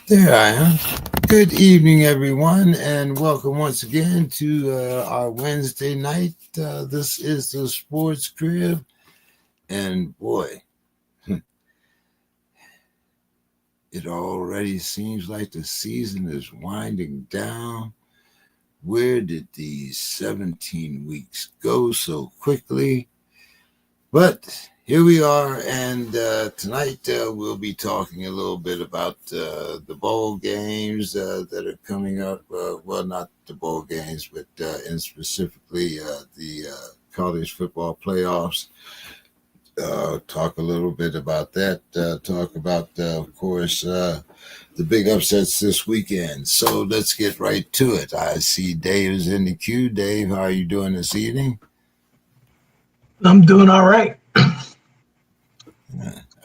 There I am. Good evening, everyone, and welcome once again to our Wednesday night. This is the Sports Crib, and boy, it already seems like the season is winding down. Where did these 17 weeks go so quickly? But here we are, and tonight we'll be talking a little bit about the bowl games that are coming up. Well, not the bowl games, but and specifically the college football playoffs. Talk a little bit about that. Talk about, of course, the big upsets this weekend. So let's get right to it. I see Dave is in the queue. Dave, how are you doing this evening? I'm doing all right.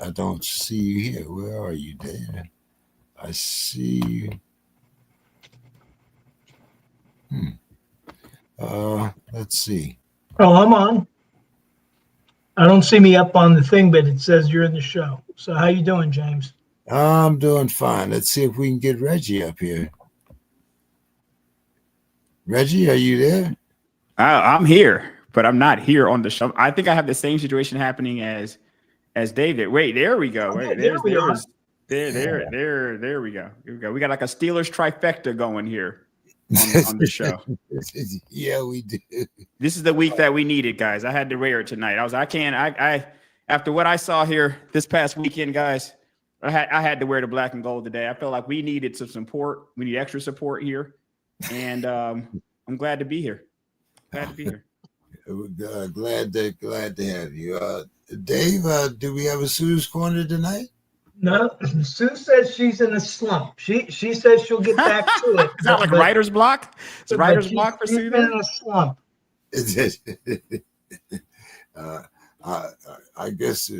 I don't see you here. Where are you, Dave? I see you. Let's see. Oh, I'm on. I don't see me up on the thing, but it says you're in the show. So how you doing, James? I'm doing fine. Let's see if we can get Reggie up here. Reggie, are you there? I'm here, but I'm not here on the show. I think I have the same situation happening as David. Wait, there we go. Wait, there we go. Here we go. We got like a Steelers trifecta going here on the show. Yeah, we do. This is the week that we needed, guys. I had to wear it tonight. I after what I saw here this past weekend, guys, I had to wear the black and gold today. I felt like we needed some support. We need extra support here, and I'm glad to be here. Glad to be here. Glad to have you. Dave, do we have a Sue's Corner tonight? No, Sue says she's in a slump. She says she'll get back to it. Is that like writer's block? It's writer's block for Sue. She's been in a slump. I guess,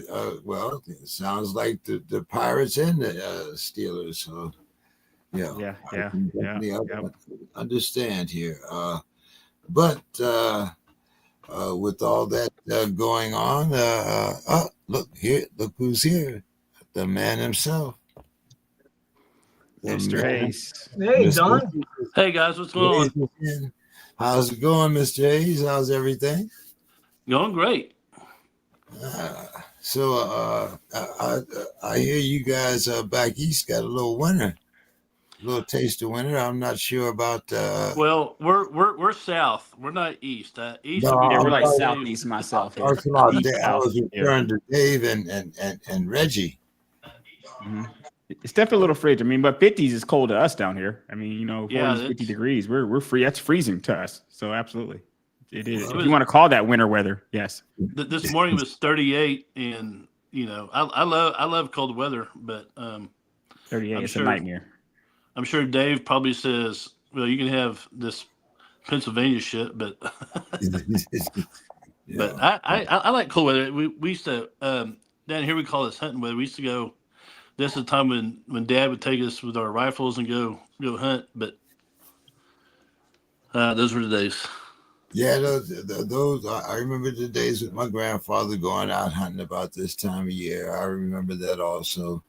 well, it sounds like the Pirates and the Steelers. So, yeah. I understand here. But with all that going on, look who's here. The man himself. Mr. Hayes. Hey, Mr. Don. Hey, guys, what's going on? How's it going, Mr. Hayes? How's everything? Going great. So I hear you guys back east got a little winter. A little taste of winter. I'm not sure about. Well, we're south. We're not east. East. No, we're like southeast myself. I was referring to Dave and Reggie. Mm-hmm. It's definitely a little frigid. I mean, but 50s is cold to us down here. I mean, 40s, 50 degrees. We're free. That's freezing to us. So absolutely, it is. If you want to call that winter weather, yes. This morning was 38, and I love cold weather, but 38 is a nightmare. I'm sure Dave probably says, well, you can have this Pennsylvania shit, but but I like cold weather. We used to down here we call this hunting weather. We used to go. This is the time when Dad would take us with our rifles and go hunt. But those were the days. Yeah, those I remember the days with my grandfather going out hunting about this time of year. I remember that also.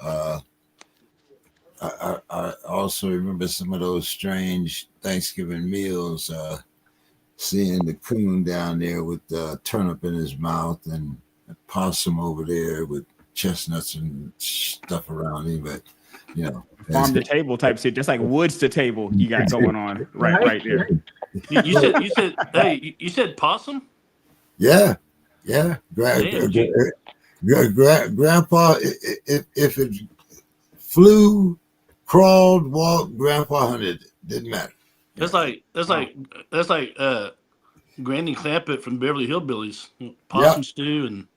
I also remember some of those strange Thanksgiving meals, seeing the coon down there with turnip in his mouth and a possum over there with chestnuts and stuff around him. But, farm to table type shit, just like woods to table you got going on right there. You said possum? Yeah. Grandpa, if it flew, crawled, walked, Grandpa hunted. Didn't matter. That's like Granny Clampett from Beverly Hillbillies. Possum stew and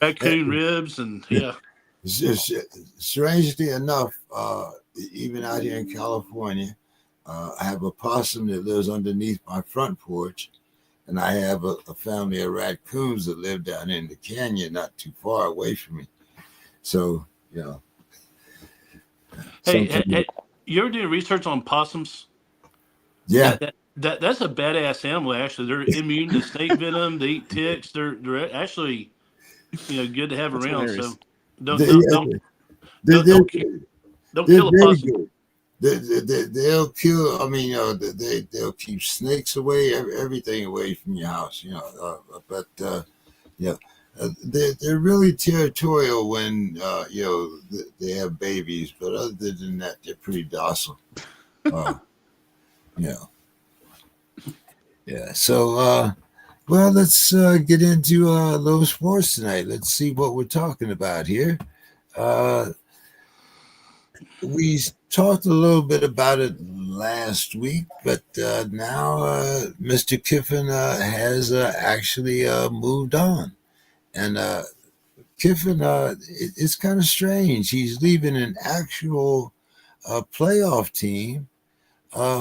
raccoon ribs and Strangely enough, even out here in California, I have a possum that lives underneath my front porch, and I have a family of raccoons that live down in the canyon, not too far away from me. So, Hey, you ever do research on possums? Yeah. That's a badass animal. Actually, they're immune to snake venom. They eat ticks. They're actually, good to have around. Hilarious. So They're, they'll they're kill a very possum. good. They'll kill. I mean, they'll keep snakes away, everything away from your house. Yeah, they're really territorial when they have babies, but other than that, they're pretty docile. Uh, you know, yeah. So, well, let's get into a little sports tonight. Let's see what we're talking about here. We talked a little bit about it last week, but now Mr. Kiffin has actually moved on. And Kiffin, it's kind of strange. He's leaving an actual playoff team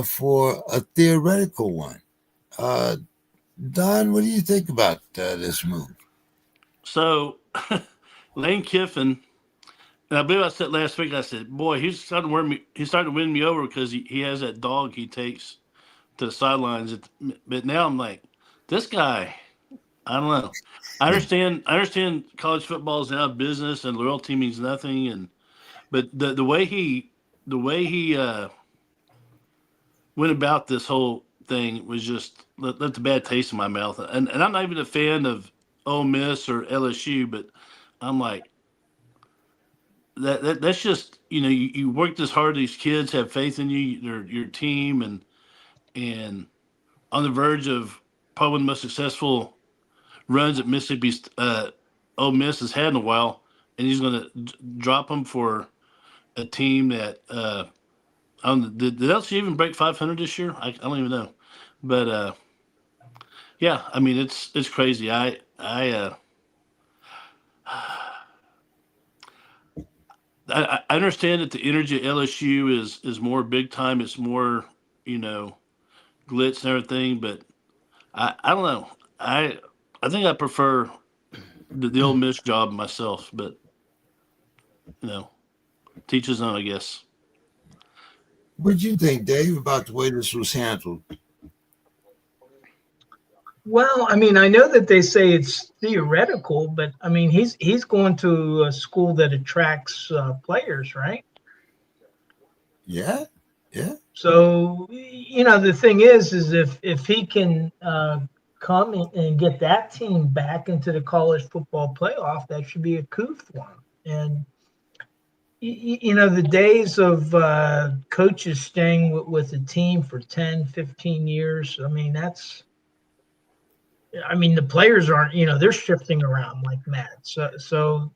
for a theoretical one. Don, what do you think about this move? So Lane Kiffin, and I believe I said last week, I said, boy, he's starting to win me over because he has that dog he takes to the sidelines. But now I'm like, this guy, I don't know. I understand college football is now business and loyalty means nothing. But the way he went about this whole thing was just left a bad taste in my mouth. And I'm not even a fan of Ole Miss or LSU, but I'm like, that's just, you work this hard. These kids have faith in you, your team, and on the verge of probably one of the most successful runs that Mississippi's Ole Miss has had in a while, and he's going to drop them for a team that did LSU even break 500 this year? I don't even know, but yeah, I mean it's crazy. I understand that the energy at LSU is more big time. It's more, glitz and everything. But I don't know. I think I prefer the Ole Miss job myself. But teach his own, I guess. What do you think, Dave, about the way this was handled? Well, I mean, I know that they say it's theoretical, but I mean, he's going to a school that attracts players, right? Yeah, yeah. So, the thing is if he can come and get that team back into the college football playoff, that should be a coup for him. And the days of coaches staying with the team for 10, 15 years, I mean, the players aren't, they're shifting around like mad. So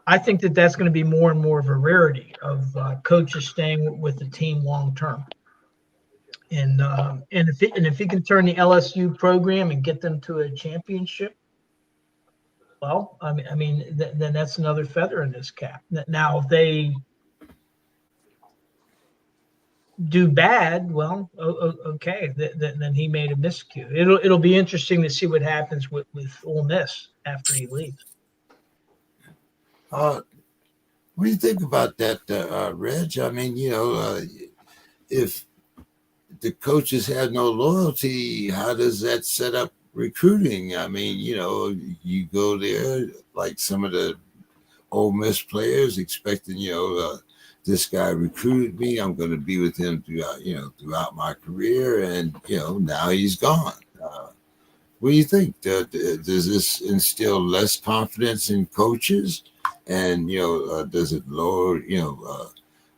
I think that that's going to be more and more of a rarity of coaches staying with the team long term. And if he can turn the LSU program and get them to a championship, well, then that's another feather in this cap. Now, if they do bad, well, okay, then he made a miscue. It'll be interesting to see what happens with Ole Miss after he leaves. What do you think about that, Reg? I mean, if the coaches have no loyalty, how does that set up recruiting? I mean, you go there like some of the Ole Miss players expecting, this guy recruited me. I'm going to be with him throughout my career, and now he's gone. What do you think? Does this instill less confidence in coaches, and does it lower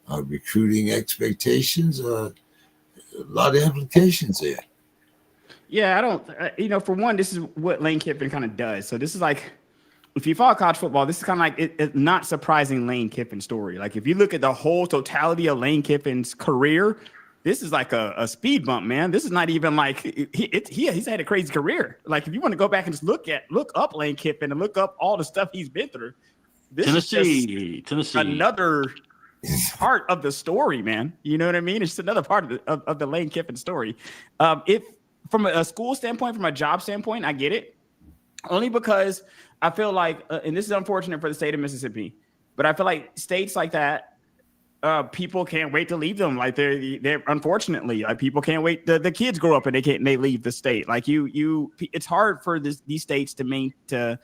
recruiting expectations? A lot of implications there. Yeah, I don't. For one, this is what Lane Kiffin kind of does. So this is like, if you follow college football, this is kind of like it's not surprising Lane Kiffin's story. Like if you look at the whole totality of Lane Kiffin's career, this is like a speed bump, man. This is not even like he's had a crazy career. Like if you want to go back and just look up Lane Kiffin and look up all the stuff he's been through, this Tennessee, is just another part of the story, man. You know what I mean? It's just another part of the Lane Kiffin story. If from a school standpoint, from a job standpoint, I get it. Only because I feel like, and this is unfortunate for the state of Mississippi, but I feel like states like that, people can't wait to leave them. Like they're unfortunately, like people can't wait. The kids grow up and they leave the state. Like it's hard for these states to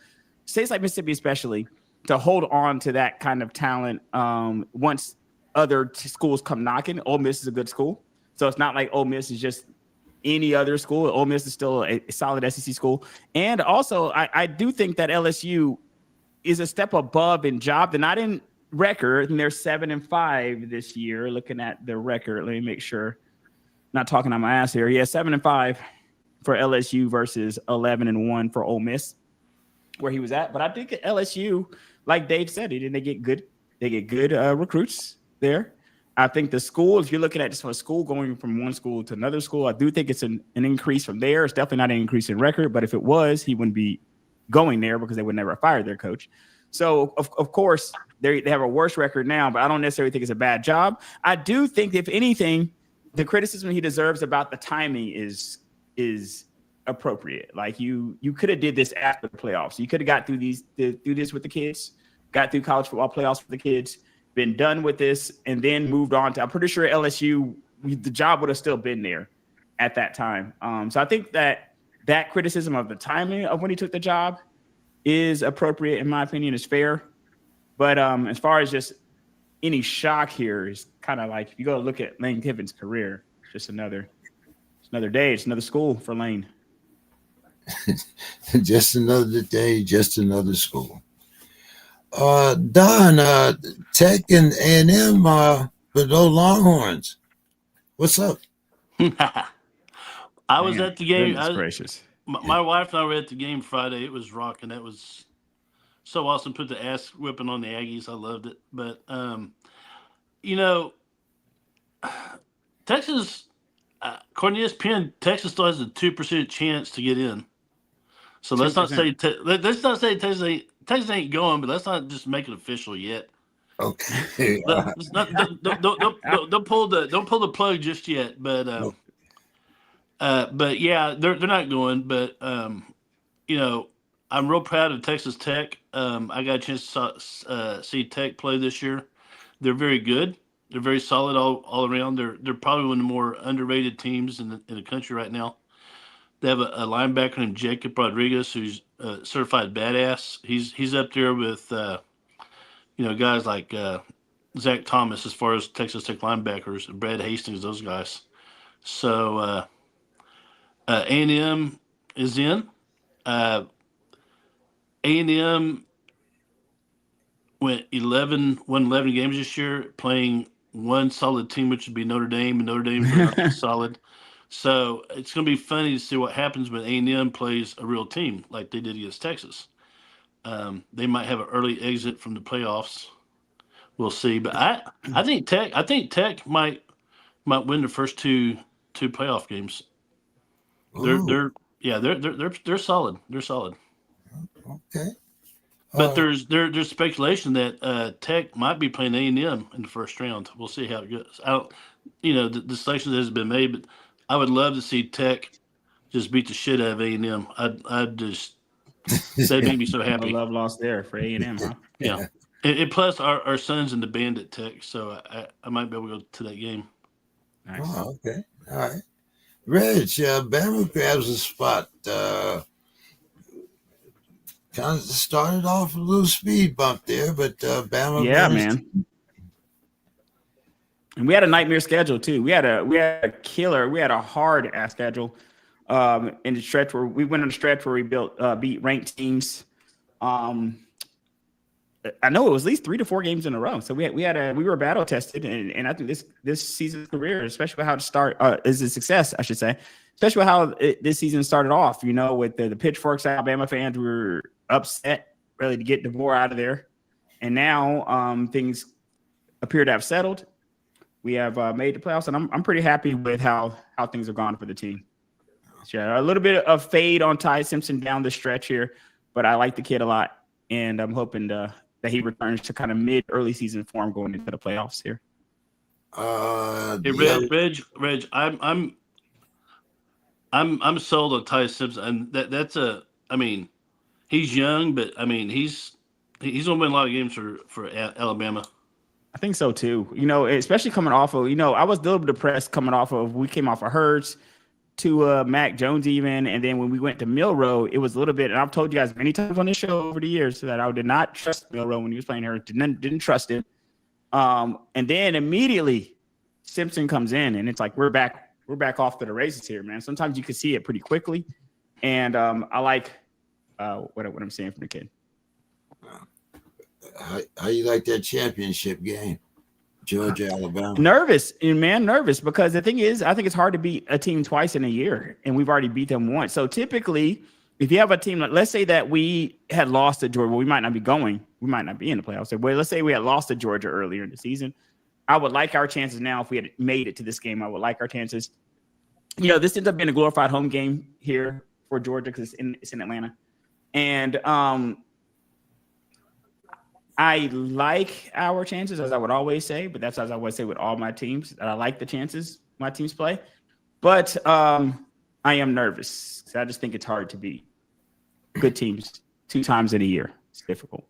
states like Mississippi especially to hold on to that kind of talent once other schools come knocking. Ole Miss is a good school, so it's not like Ole Miss is just any other school. Ole Miss is still a solid SEC school, and also I do think that LSU is a step above in job. They're not in record, and they're 7-5 this year. Looking at the record, let me make sure. Not talking on my ass here. Yeah, 7-5 for LSU versus 11-1 for Ole Miss, where he was at. But I think at LSU, like Dave said, they get good recruits there. I think the school, if you're looking at just a school going from one school to another school, I do think it's an increase from there. It's definitely not an increase in record, but if it was, he wouldn't be going there because they would never fire their coach. So, of course, they have a worse record now, but I don't necessarily think it's a bad job. I do think, if anything, the criticism he deserves about the timing is appropriate. Like you could have did this after the playoffs. You could have got through this with the kids, got through college football playoffs with the kids, been done with this, and then moved on to. I'm pretty sure LSU, the job would have still been there at that time. So I think that criticism of the timing of when he took the job is appropriate, in my opinion, is fair. But as far as just any shock here, is kind of like if you go look at Lane Kiffin's career, just another day, it's another school for Lane. Just another day, just another school. Don, Tech and A&M, but no Longhorns. What's up? I was at the game. Gracious. My wife and I were at the game Friday. It was rocking. That was so awesome. Put the ass whipping on the Aggies. I loved it. But, Texas, according to ESPN, Texas still has a 2% chance to get in. So let's not say Texas ain't going, but let's not just make it official yet. Okay. Don't pull the plug just yet. But yeah, they're not going. But I'm real proud of Texas Tech. I got a chance to see Tech play this year. They're very good. They're very solid all around. They're probably one of the more underrated teams in the country right now. They have a linebacker named Jacob Rodriguez, who's a certified badass. He's up there with guys like Zach Thomas as far as Texas Tech linebackers, Brad Hastings, those guys. So A&M is in. A&M won 11 games this year, playing one solid team, which would be Notre Dame, and Notre Dame is solid. So it's going to be funny to see what happens when A&M plays a real team like they did against Texas. They might have an early exit from the playoffs. We'll see. But I think Tech might win the first two playoff games. They're solid. They're solid. Okay. But there's speculation that Tech might be playing A&M in the first round. We'll see how it goes. The selection has been made, but I would love to see Tech just beat the shit out of A&M. I'd just that made me so happy. No love lost there for A&M, huh? Yeah. And plus our son's in the band at Tech, so I might be able to go to that game. Nice. Oh, okay. All right. Reg, Bama grabs a spot. Kind of started off a little speed bump there, but Bama. Yeah, man. And we had a nightmare schedule too. We had a killer. We had a hard ass schedule. In the stretch where we went on a stretch where we beat ranked teams. I know it was at least 3 to 4 games in a row. So we were battle tested, and I think this season's career, especially how to start, is a success, I should say. Especially how this season started off. With the pitchforks, Alabama fans were upset, really, to get DeVore out of there, and now things appear to have settled. We have made the playoffs, and I'm pretty happy with how things have gone for the team. So, a little bit of fade on Ty Simpson down the stretch here, but I like the kid a lot, and I'm hoping that he returns to kind of early season form going into the playoffs here. Hey, Reg, I'm sold on Ty Simpson, and he's young, but he's gonna win a lot of games for Alabama. I think so too. Especially coming off of, I was a little depressed coming off of, we came off of Hurts, to Mac Jones even, and then when we went to Milrow, it was a little bit. And I've told you guys many times on this show over the years that I did not trust Milrow when he was playing her. Didn't trust him. And then immediately Simpson comes in, and it's like we're back off to the races here, man. Sometimes you can see it pretty quickly, and I like what I'm seeing from the kid. How you like that championship game, Georgia, Alabama? Nervous because the thing is, I think it's hard to beat a team twice in a year, and we've already beat them once. So typically, if you have a team, let's say that we had lost to Georgia, well, we might not be in the playoffs. Well, let's say we had lost to Georgia earlier in the season. I would like our chances now if we had made it to this game. I would like our chances. This ends up being a glorified home game here for Georgia because it's in Atlanta, and I like our chances, as I would always say, but that's as I would say with all my teams. I like the chances my teams play, but I am nervous. I just think it's hard to beat good teams 2 times in a year. It's difficult.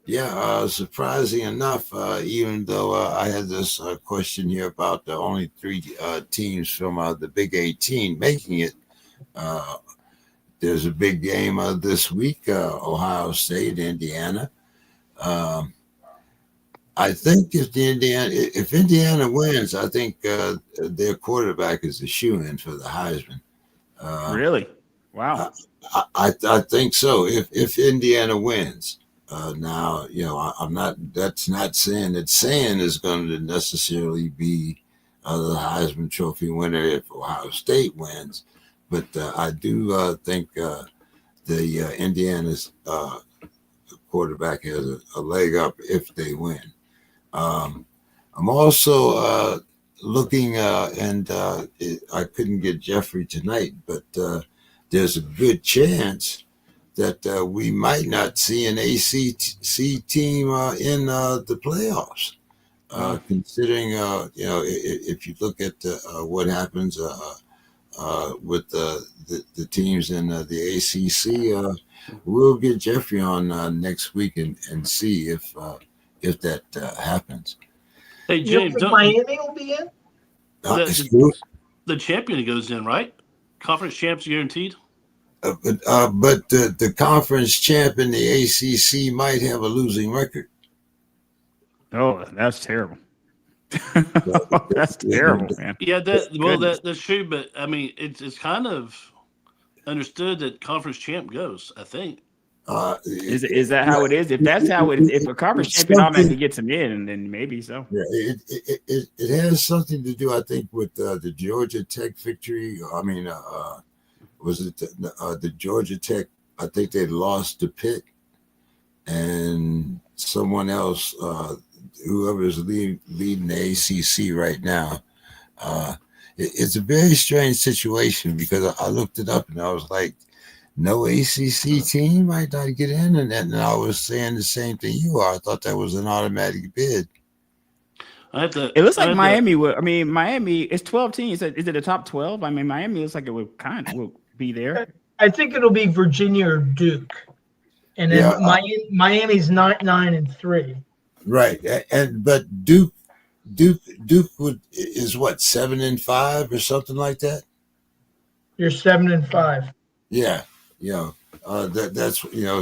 Yeah, surprising enough, even though I had this question here about the only 3 teams from the Big 18 making it, there's a big game this week, Ohio State, Indiana. I think if Indiana wins, I think their quarterback is the shoo-in for the Heisman. Really? Wow. I think so. If Indiana wins, now I'm not. That's not saying that Sand is going to necessarily be the Heisman Trophy winner if Ohio State wins, but I do think the Indiana's quarterback has a leg up if they win. I'm also looking, and I couldn't get Jeffrey tonight, but there's a good chance that we might not see an ACC team in the playoffs. Considering, if you look at what happens with the teams in the ACC, we'll get Jeffrey on next week and see if that happens. Hey, James, Miami will be in? The champion goes in, right? Conference champs guaranteed. But the conference champ in the ACC might have a losing record. Oh, that's terrible. That's terrible, man. Yeah, that's true. But I mean, it's kind of understood that conference champ goes. I think. Is that how it is? If that's how it is, if a conference champion automatically gets him in, then maybe so. Yeah, it has something to do, I think, with the Georgia Tech victory. I mean, was it the Georgia Tech? I think they lost to Pitt, and someone else, whoever's leading the ACC right now. It's a very strange situation because I looked it up and I was like, no ACC team might not get in, and I was saying the same thing you are. I thought that was an automatic bid. It looks like Miami would. I mean, Miami is 12 teams. Is it the top 12? I mean, Miami looks like it will be there. I think it'll be Virginia or Duke, and then Miami's 9-3. Right, but Duke is what 7-5 or something like that. You're 7-5. Yeah. That's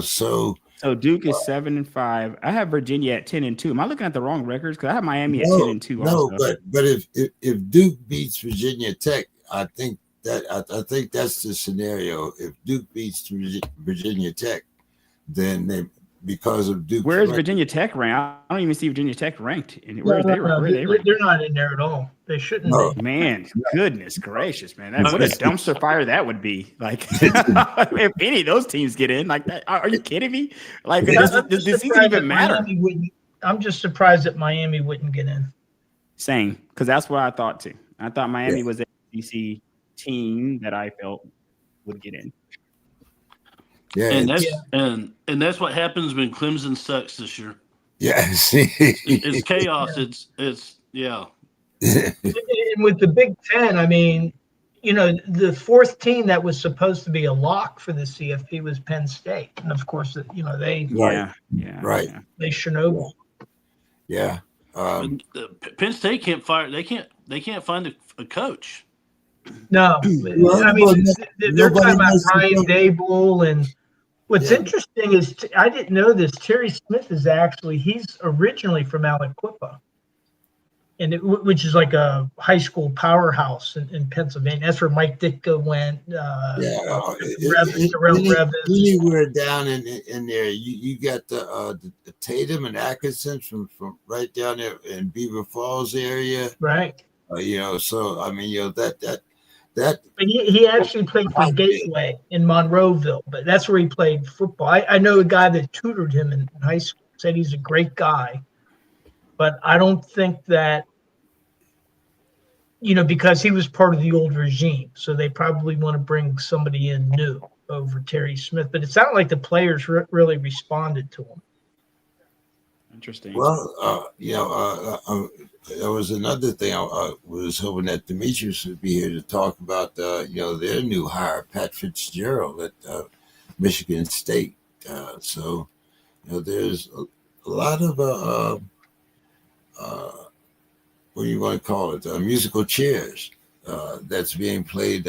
so. So Duke is 7-5. I have Virginia at 10-2. Am I looking at the wrong records? Because I have Miami at 10-2. No, but if Duke beats Virginia Tech, I think that's the scenario. If Duke beats Virginia Tech, then because of Duke. Where is Virginia Tech ranked? I don't even see Virginia Tech ranked. Where are they ranked? They're not in there at all. They shouldn't be. Man, goodness gracious, man. What a dumpster fire that would be. Like, if any of those teams get in like that, are you kidding me? Like, does this even matter? I'm just surprised that Miami wouldn't get in. Same, because that's what I thought too. I thought Miami was an SEC team that I felt would get in. Yeah, and that's what happens when Clemson sucks this year. Yeah, it's chaos. It's yeah. And with the Big Ten, I mean, the fourth team that was supposed to be a lock for the CFP was Penn State, and of course, they they Chernobyl. Yeah, Penn State can't fire. They can't find a coach. No, Well, I mean they're nobody talking about wants to Brian go. Dable, and what's Yeah, interesting is I didn't know this. Terry Smith he's originally from Aliquippa, and which is like a high school powerhouse in Pennsylvania. That's where Mike Ditka went. yeah. Darrell Revis. Anywhere down in there, you got the Tatum and Atkinson from right down there in Beaver Falls area. Right. So I mean, that But he actually played for Gateway in Monroeville, but that's where he played football. I know a guy that tutored him in high school, said he's a great guy, but I don't think that, because he was part of the old regime. So they probably want to bring somebody in new over Terry Smith. But it sounded like the players really responded to him. Interesting. Well, there was another thing. I was hoping that Demetrius would be here to talk about, their new hire, Pat Fitzgerald at Michigan State. So, there's a lot of what do you want to call it? Musical chairs that's being played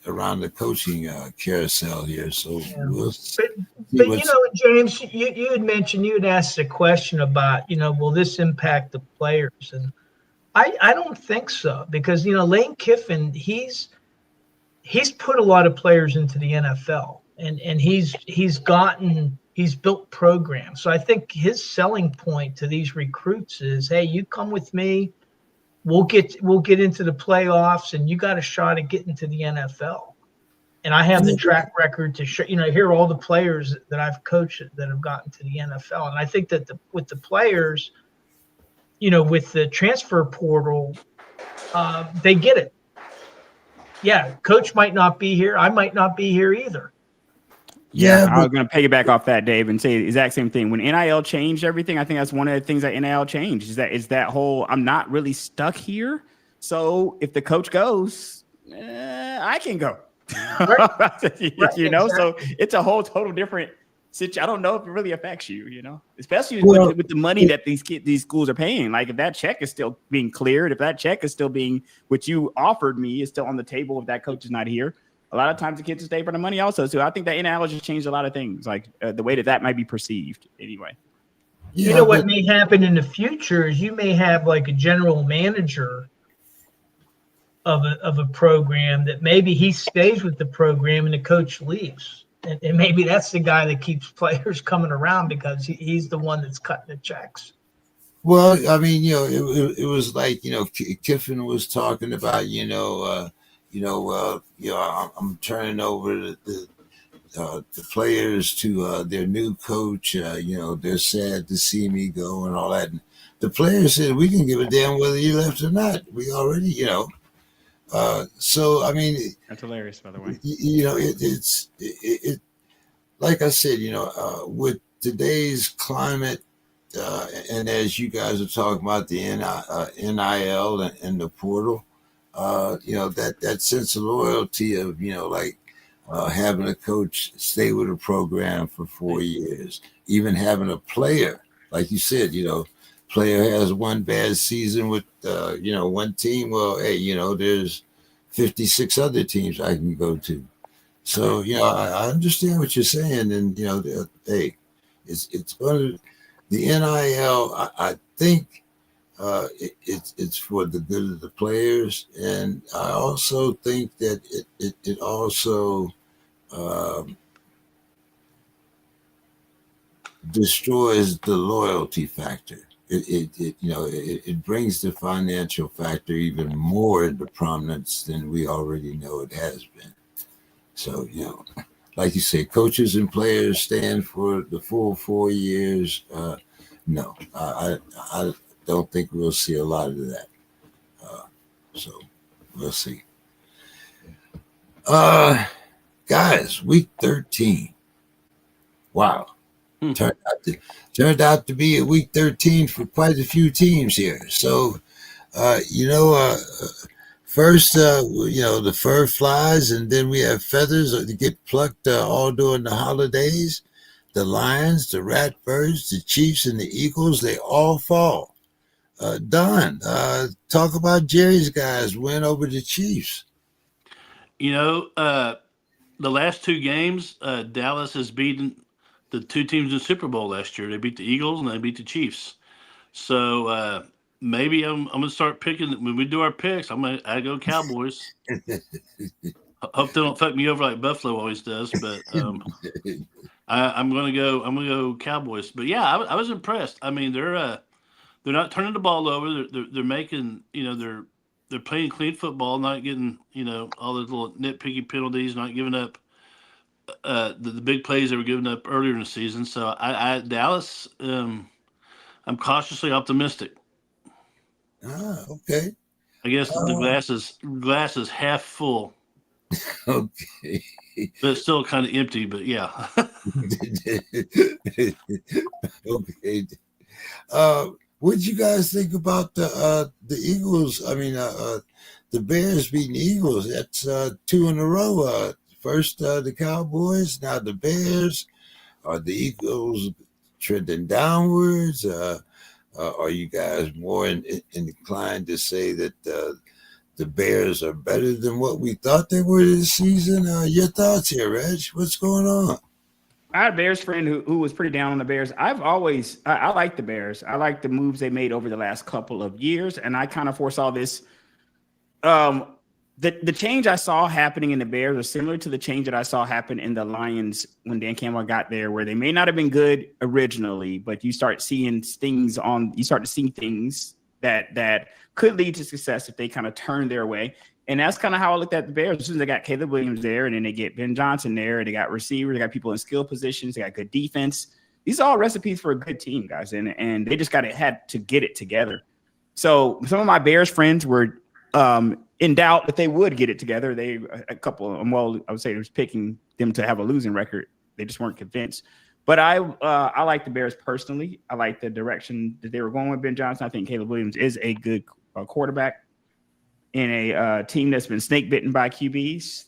around the coaching carousel here. So we'll see. But James, you had mentioned, you had asked a question about, will this impact the players? And I don't think so, because Lane Kiffin, he's put a lot of players into the NFL, and he's built programs. So I think his selling point to these recruits is, hey, you come with me, we'll get into the playoffs, and you got a shot at getting to the NFL. And I have the track record to show. Here are all the players that I've coached that have gotten to the NFL. And I think that with the players, with the transfer portal, they get it. Yeah, coach might not be here. I might not be here either. Yeah, I was going to piggyback off that, Dave, and say the exact same thing. When NIL changed everything, I think that's one of the things that NIL changed is that whole I'm not really stuck here. So if the coach goes, I can go. Right. Exactly. So it's a whole total different situation. I don't know if it really affects you, especially with the money that these schools are paying. Like if that check is still being cleared, if that check is still being, what you offered me is still on the table, if that coach is not here, a lot of times the kids stay for the money also. So I think that NIL just changed a lot of things, like the way that might be perceived anyway. Yeah, what may happen in the future is you may have like a general manager of a program that maybe he stays with the program and the coach leaves. And maybe that's the guy that keeps players coming around because he's the one that's cutting the checks. Well, I mean, it was like, Kiffin was talking about, I'm turning over the players to their new coach. They're sad to see me go and all that. And the players said, we can give a damn whether you left or not. We already, so I mean, that's hilarious, by the way. It's like I said, with today's climate, and as you guys are talking about the NIL and the portal, that sense of loyalty of having a coach stay with a program for 4 years, even having a player, like you said, player has one bad season with one team. Well, hey, there's 56 other teams I can go to. So I understand what you're saying, and hey, it's going to the NIL. I think it's for the good of the players, and I also think that it also destroys the loyalty factor. It brings the financial factor even more into prominence than we already know it has been. So, like you say, coaches and players stand for the full 4 years. No, I don't think we'll see a lot of that. So we'll see. Guys, week 13. Wow. Turned out to be a week 13 for quite a few teams here. So, first, the fur flies, and then we have feathers that get plucked all during the holidays. The Lions, the Ratbirds, the Chiefs, and the Eagles, they all fall. Don, talk about Jerry's guys win over the Chiefs. The last two games, Dallas has beaten the two teams in the Super Bowl last year. They beat the Eagles and they beat the Chiefs. So maybe I'm going to start picking when we do our picks. I go Cowboys. I hope they don't fuck me over like Buffalo always does, but I'm going to go Cowboys. But yeah, I was impressed. I mean, they're not turning the ball over. They're making they're playing clean football, not getting all those little nitpicky penalties, not giving up the big plays they were giving up earlier in the season. So Dallas, I'm cautiously optimistic. Okay. I guess the glass is half full. Okay. But it's still kind of empty, but yeah. Okay. What'd you guys think about the Eagles? I mean, the Bears beating the Eagles. That's 2 in a row. First the Cowboys, now the Bears. Are the Eagles trending downwards? Are you guys more inclined to say that the Bears are better than what we thought they were this season? Your thoughts here, Reg? What's going on? I had a Bears friend who was pretty down on the Bears. I like the Bears. I like the moves they made over the last couple of years, and I kind of foresaw this. The change I saw happening in the Bears was similar to the change that I saw happen in the Lions when Dan Campbell got there, where they may not have been good originally, but you start to see things that could lead to success if they kind of turn their way. And that's kind of how I looked at the Bears. As soon as they got Caleb Williams there, and then they get Ben Johnson there, they got receivers, they got people in skill positions, they got good defense. These are all recipes for a good team, guys, and they just had to get it together. So some of my Bears friends were in doubt that they would get it together. I would say they was picking them to have a losing record. They just weren't convinced. But I like the Bears personally. I like the direction that they were going with Ben Johnson. I think Caleb Williams is a good quarterback in a team that's been snake bitten by QBs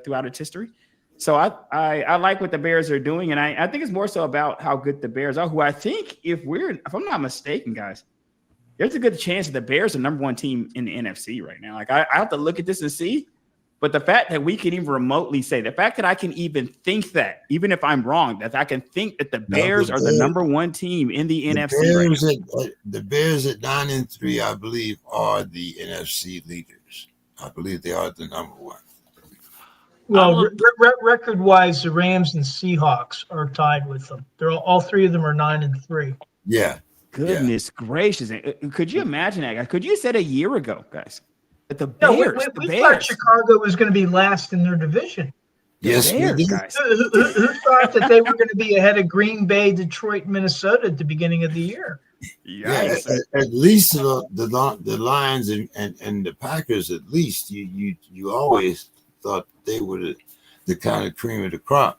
throughout its history. So I like what the Bears are doing, and I think it's more so about how good the Bears are. Who I think, if I'm not mistaken, guys, there's a good chance that the Bears are the number one team in the NFC right now. Like I have to look at this and see. But the fact that we can even remotely say, the fact that I can even think that, even if I'm wrong, that I can think that the Bears are the number one team in the NFC. The Bears at 9-3, I believe, are the NFC leaders. I believe they are the number one. Well, record-wise, the Rams and Seahawks are tied with them. They're all three of them are 9-3. Yeah. Goodness gracious! Could you imagine that? Could you have said a year ago, guys? But the Bears, we thought Chicago was going to be last in their division. Yes, Bears, we did. Guys. Who thought that they were going to be ahead of Green Bay, Detroit, Minnesota at the beginning of the year? Yeah, at least the Lions and the Packers, at least you always thought they were the kind of cream of the crop,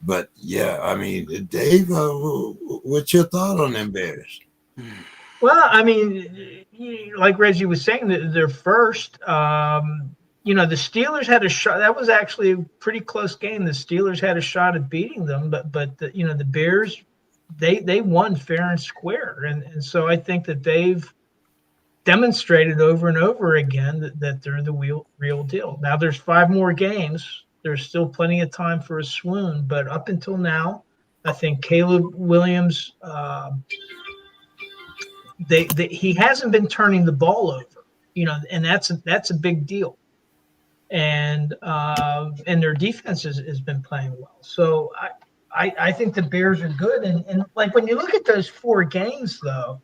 But yeah, I mean, Dave, what's your thought on them Bears? Well, I mean, like Reggie was saying, they're first. The Steelers had a shot. That was actually a pretty close game. The Steelers had a shot at beating them, but the Bears, they won fair and square, and so I think that they've demonstrated over and over again that they're the real deal. Now there's 5 more games. There's still plenty of time for a swoon, but up until now, I think Caleb Williams. He hasn't been turning the ball over, and that's a big deal. And their defense has been playing well. So I think the Bears are good. And like when you look at those 4 games, though,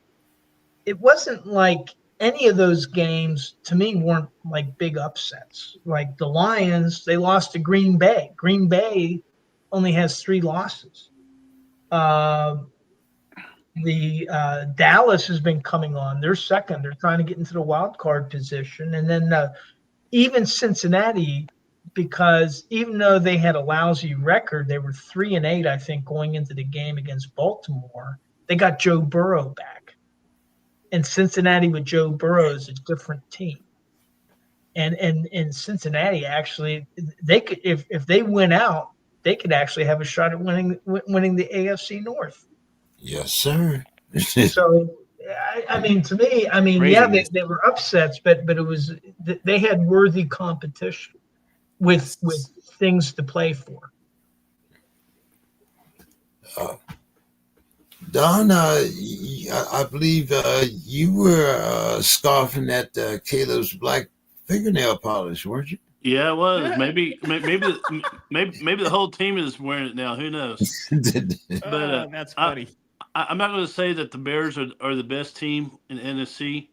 it wasn't like any of those games to me weren't like big upsets. Like the Lions, they lost to Green Bay. Green Bay only has 3 losses. Dallas has been coming on. They're second. They're trying to get into the wild card position. And then even Cincinnati, because even though they had a lousy record, they were 3-8, I think, going into the game against Baltimore. They got Joe Burrow back. And Cincinnati with Joe Burrow is a different team. And Cincinnati actually, they could if they win out, they could actually have a shot at winning the AFC North. Yes, sir. So I mean, to me, I mean, yeah, they were upsets, but it was they had worthy competition with things to play for. Don, I believe you were scoffing at Caleb's black fingernail polish, weren't you? Yeah, it was. Maybe the whole team is wearing it now. Who knows? But that's funny. I'm not going to say that the Bears are the best team in the NFC,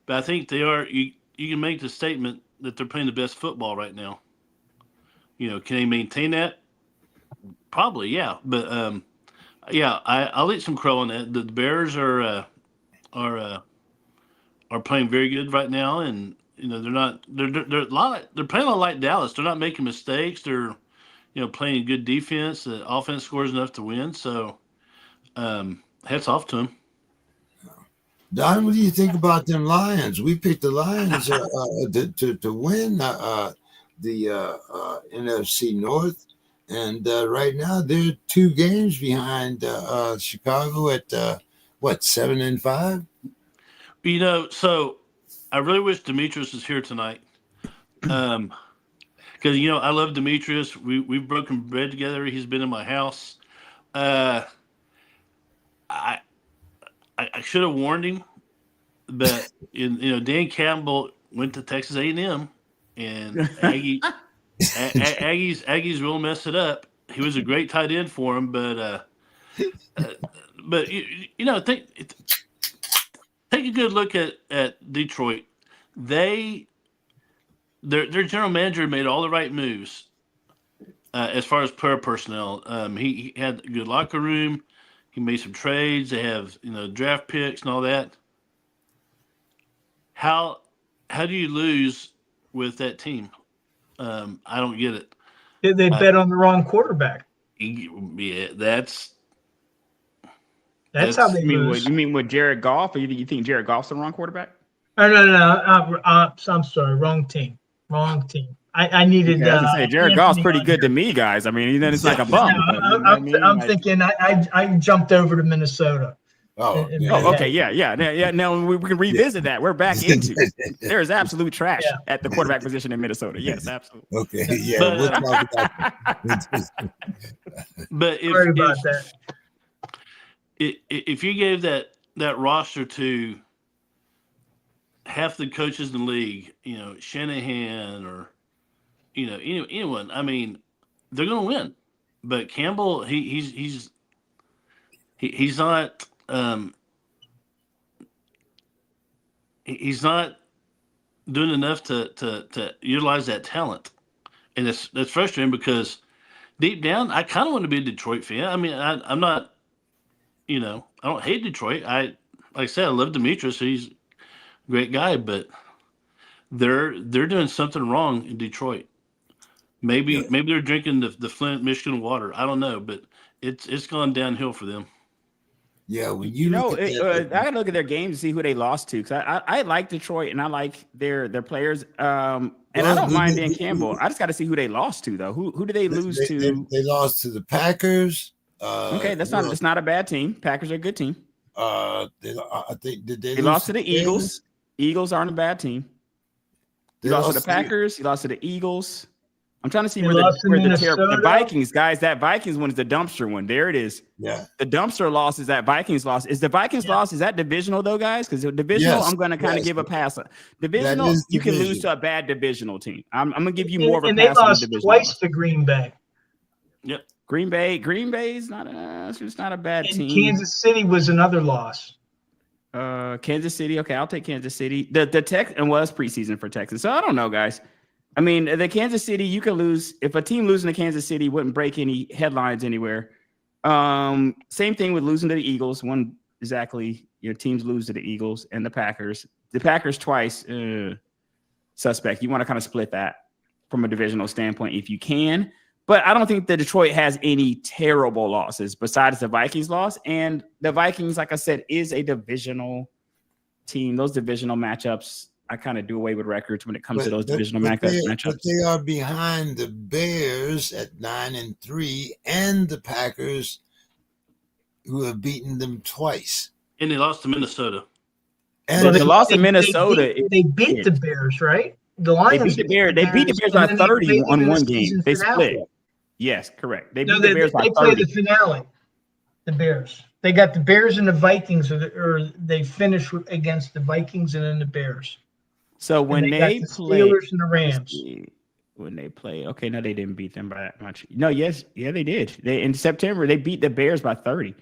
but I think they are. You can make the statement that they're playing the best football right now. Can they maintain that? Probably, yeah. But yeah, I'll eat some crow on that. The Bears are playing very good right now, and they're not. They're playing a lot like Dallas. They're not making mistakes. They're playing good defense. The offense scores enough to win. So hats off to them. Don, what do you think about them Lions? We picked the Lions to win the NFC North, and right now they're 2 games behind Chicago at 7-5. So I really wish Demetrius was here tonight, because I love Demetrius. We've broken bread together. He's been in my house. I should have warned him, but Dan Campbell went to Texas A&M, and Aggies will mess it up. He was a great tight end for him, but take a good look at Detroit. Their general manager made all the right moves as far as player personnel. He had a good locker room. He made some trades. They have draft picks and all that. How do you lose with that team? I don't get it. They bet on the wrong quarterback. Yeah, that's how they lose. You mean with Jared Goff? Or you think Jared Goff's the wrong quarterback? Oh, no. I'm sorry. Wrong team. I needed. Yeah, I was gonna say Jared Goff's pretty good to me, guys. I mean, it's like a bum. I'm thinking. I jumped over to Minnesota. Oh, okay, yeah. Now we can revisit that. We're back into. There is absolute trash at the quarterback position in Minnesota. Yes, absolutely. Okay, yeah. We'll talk about that. But sorry about that. If you gave that roster to half the coaches in the league, Shanahan or anyone, I mean, they're going to win. But Campbell, he's not he's not doing enough to utilize that talent, and that's frustrating because deep down, I kind of want to be a Detroit fan. I mean, I'm not. I don't hate Detroit. Like I said, I love Demetrius. He's a great guy, but they're doing something wrong in Detroit. Maybe they're drinking the Flint, Michigan water. I don't know, but it's gone downhill for them. Yeah, when I gotta look at their games to see who they lost to, because I like Detroit and I like their players. And I don't mind Dan Campbell. I just got to see who they lost to, though. Who did they lose to? They lost to the Packers. Okay, that's not a bad team. Packers are a good team. I think they lost to the Eagles. Eagles aren't a bad team. You lost to the Packers. You lost to the Eagles. I'm trying to see where the Vikings, guys. That Vikings one is the dumpster one. There it is. Yeah. The dumpster loss is that Vikings loss. Is the Vikings loss? Is that divisional though, guys? Because divisional, I'm going to kind of give a pass. Divisional, you can lose to a bad divisional team. I'm going to give you more of a pass. And they lost twice to Green Bay. Yep. Green Bay is not a bad team. Kansas City was another loss. Kansas City. Okay, I'll take Kansas City. The Tex and was preseason for Texas. So I don't know, guys. I mean, the Kansas City, you could lose if a team losing to Kansas City wouldn't break any headlines anywhere. Same thing with losing to the Eagles. One exactly, your teams lose to the Eagles and the Packers. The Packers twice, suspect. You want to kind of split that from a divisional standpoint if you can. But I don't think that Detroit has any terrible losses besides the Vikings loss. And the Vikings, like I said, is a divisional team. Those divisional matchups, I kind of do away with records when it comes to those divisional matchups. But they are behind the Bears at 9-3 and the Packers, who have beaten them twice. And they lost to Minnesota. And Well, The loss to they Minnesota. They beat the Bears, right? The Lions They beat the Bears. They beat the Bears and by then they 30 played them on in the one game. season They finale. split. Yes, correct. They No, beat the Bears by they played 30. the finale. The Bears. They got the Bears and the Vikings, or they finished against the Vikings and then the Bears. So And when got they the play, Steelers and the Rams. when they play, okay, no, they didn't beat them by that much. No, yes, yeah, they did. They in September they beat the Bears by 30.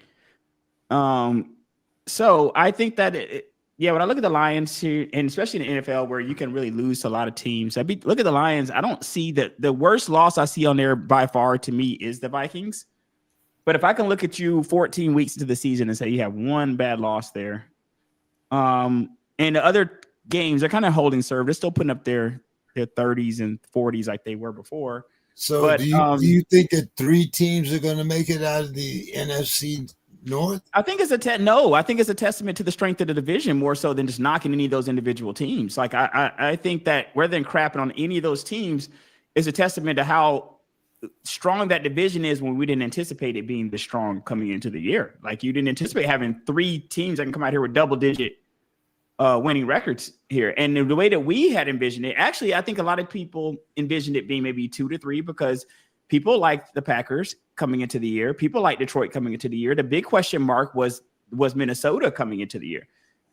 So I think that when I look at the Lions here, and especially in the NFL where you can really lose to a lot of teams, look at the Lions. I don't see the worst loss I see on there by far to me is the Vikings. But if I can look at you 14 weeks into the season and say you have one bad loss there, and the other games, they're kind of holding serve. They're still putting up their 30s and 40s like they were before. so But do you think that 3 teams are going to make it out of the NFC North? I think it's I think it's a testament to the strength of the division more so than just knocking any of those individual teams. Like I think that rather than crapping on any of those teams is a testament to how strong that division is when we didn't anticipate it being this strong coming into the year. Like you didn't anticipate having 3 teams that can come out here with double-digit winning records here. And the way that we had envisioned it, actually, I think a lot of people envisioned it being maybe 2 to 3 because people liked the Packers coming into the year. People like Detroit coming into the year. The big question mark was Minnesota coming into the year.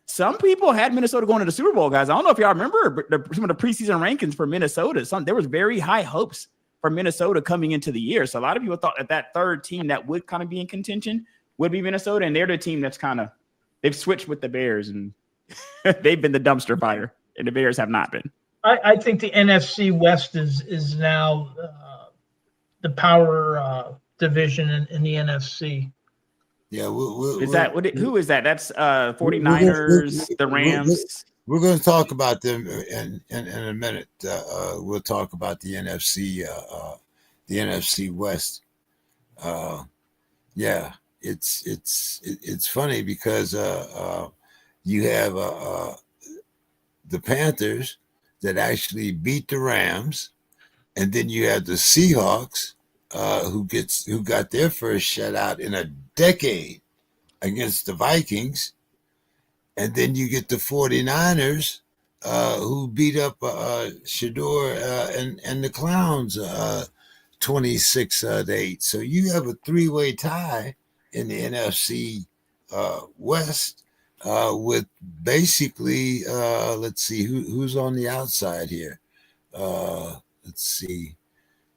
Some people had Minnesota going to the Super Bowl, guys. I don't know if y'all remember some of the preseason rankings for Minnesota. There was very high hopes for Minnesota coming into the year. So a lot of people thought that third team that would kind of be in contention would be Minnesota. And they're the team that's they've switched with the Bears and they've been the dumpster fire and the Bears have not been. I think the NFC West is now the power division in the NFC. Yeah. Who is that? That's 49ers, the Rams. We're going to talk about them in a minute. We'll talk about the NFC West. Yeah, it's funny because you have the Panthers that actually beat the Rams, and then you have the Seahawks who got their first shutout in a decade against the Vikings. And then you get the 49ers who beat up Shador and the Clowns 26-8. So you have a 3-way tie in the NFC West with basically, let's see, who's on the outside here. Let's see.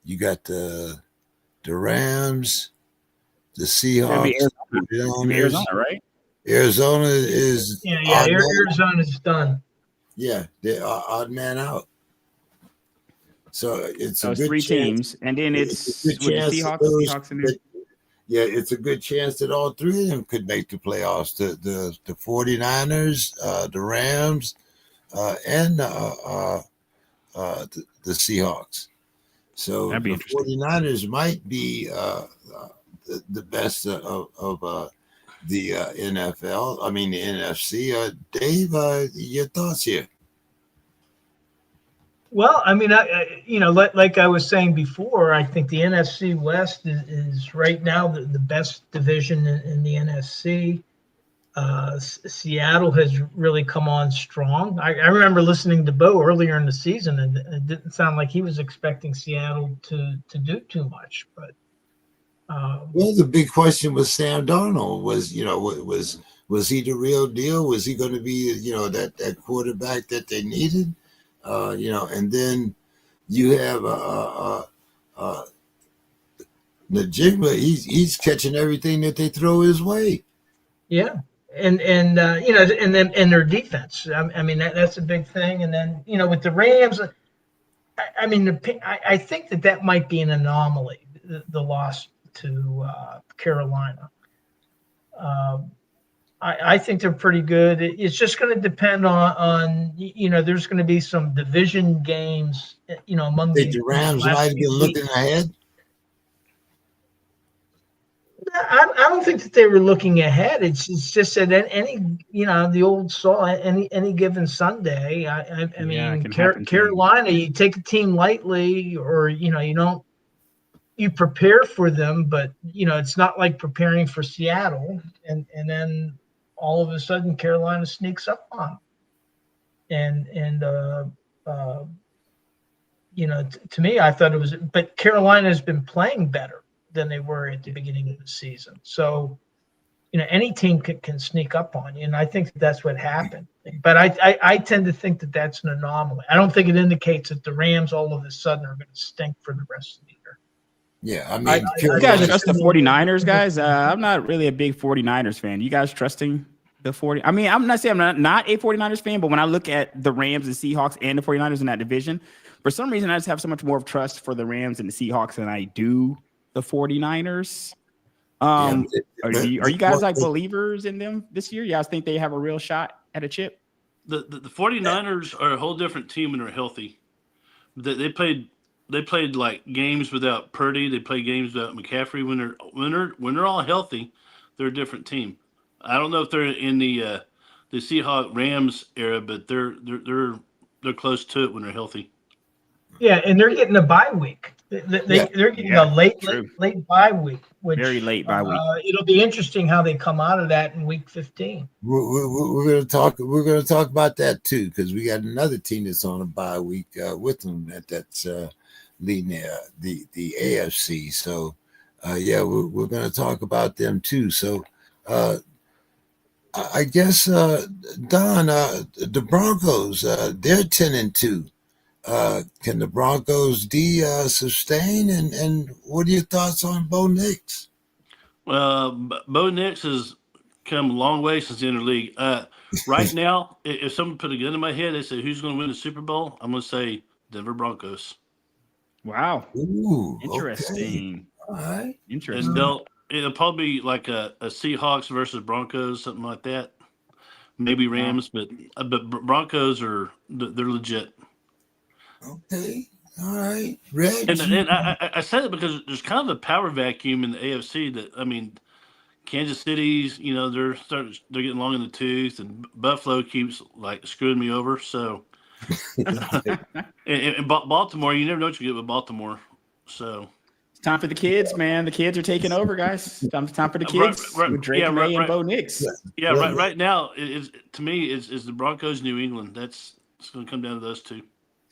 You got the Rams, the Seahawks. Arizona, right? Arizona is Arizona's done. Yeah, they're odd man out. So it's a good 3 chance. teams, and then it's with the Seahawks in there. Yeah, it's a good chance that all 3 of them could make the playoffs. The 49ers, the Rams, and the Seahawks. So the 49ers might be the best of the NFL. I mean the NFC. Dave, your thoughts here? Well, I mean, like I was saying before, I think the NFC West is right now the best division in the NFC. Seattle has really come on strong. I remember listening to Bo earlier in the season, and it didn't sound like he was expecting Seattle to do too much. But well, the big question was Sam Darnold. Was he the real deal? Was he going to be that quarterback that they needed? And then you have Najigba. He's catching everything that they throw his way. Yeah, and their defense. I mean that's a big thing. And then with the Rams, I think that might be an anomaly. The loss to Carolina. I think they're pretty good. It's just going to depend on there's going to be some division games, among the Rams might have been looking ahead. I don't think that they were looking ahead. It's just that any the old saw any given Sunday. I mean Carolina, you take a team lightly, or you prepare for them, but it's not like preparing for Seattle, and then all of a sudden Carolina sneaks up on them. To me, I thought it was, but Carolina has been playing better than they were at the beginning of the season. So, any team can sneak up on you, and I think that's what happened. But I tend to think that that's an anomaly. I don't think it indicates that the Rams all of a sudden are going to stink for the rest of the year. Yeah, I mean, You guys trust the 49ers, guys? I'm not really a big 49ers fan. You guys trusting the 40? I mean, I'm not saying I'm not a 49ers fan, but when I look at the Rams and Seahawks and the 49ers in that division, for some reason, I just have so much more of trust for the Rams and the Seahawks than I do the 49ers. Are you guys like believers in them this year? You guys think they have a real shot at a chip? The 49ers are a whole different team when they're healthy. They played like games without Purdy. They play games without McCaffrey. When they're all healthy, they're a different team. I don't know if they're in the Seahawks Rams era, but they're close to it when they're healthy. Yeah, and they're getting a bye week. They're getting a late bye week, which very late bye week. It'll be interesting how they come out of that in week 15. We're going to talk. We're going to talk about that too, because we got another team that's on a bye week with them that's leading the AFC. So we're going to talk about them too. So I guess Don, the Broncos, they're 10-2. Can the Broncos sustain? And what are your thoughts on Bo Nix? Bo Nix has come a long way since the league. Right now, if someone put a gun in my head, they say who's going to win the Super Bowl, I'm going to say Denver Broncos. Wow. Ooh, interesting. Okay. All right. Interesting. And it'll probably be like a Seahawks versus Broncos, something like that. Maybe Rams, but Broncos they're legit. Okay. All right. Red. And I said it because there's kind of a power vacuum in the AFC that, I mean, Kansas City's, they're getting long in the tooth, and Buffalo keeps like screwing me over. So, and Baltimore, you never know what you get with Baltimore. So it's time for the kids, man. The kids are taking over, guys. Time for the kids with Drake May and Bo Nix. Yeah, right now, to me, is the Broncos, New England. It's going to come down to those two.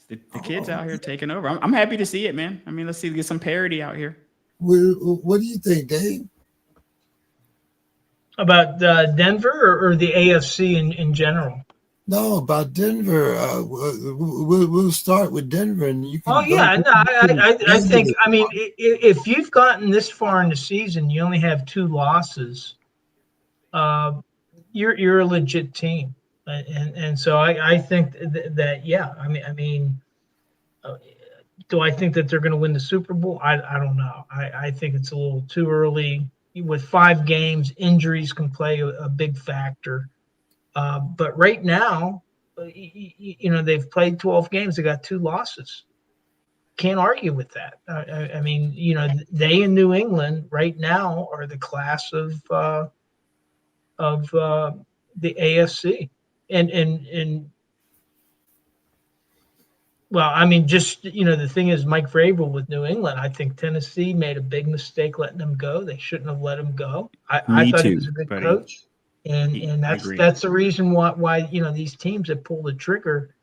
The kids out here taking over. I'm happy to see it, man. I mean, let's get some parity out here. What do you think, Dave? About Denver or the AFC in general? No, about Denver. We'll start with Denver, and you can. I think. I mean, if you've gotten this far in the season, you only have 2 losses. You're a legit team. And so I think that yeah, I mean, do I think that they're going to win the Super Bowl? I don't know. I think it's a little too early. With 5 games, injuries can play a big factor. But right now, they've played 12 games. They got 2 losses. Can't argue with that. I mean, they in New England right now are the class of the AFC. And well, I mean, just, the thing is, Mike Vrabel with New England, I think Tennessee made a big mistake letting him go. They shouldn't have let him go. I thought he was a good coach. And that's the reason why these teams that pull the trigger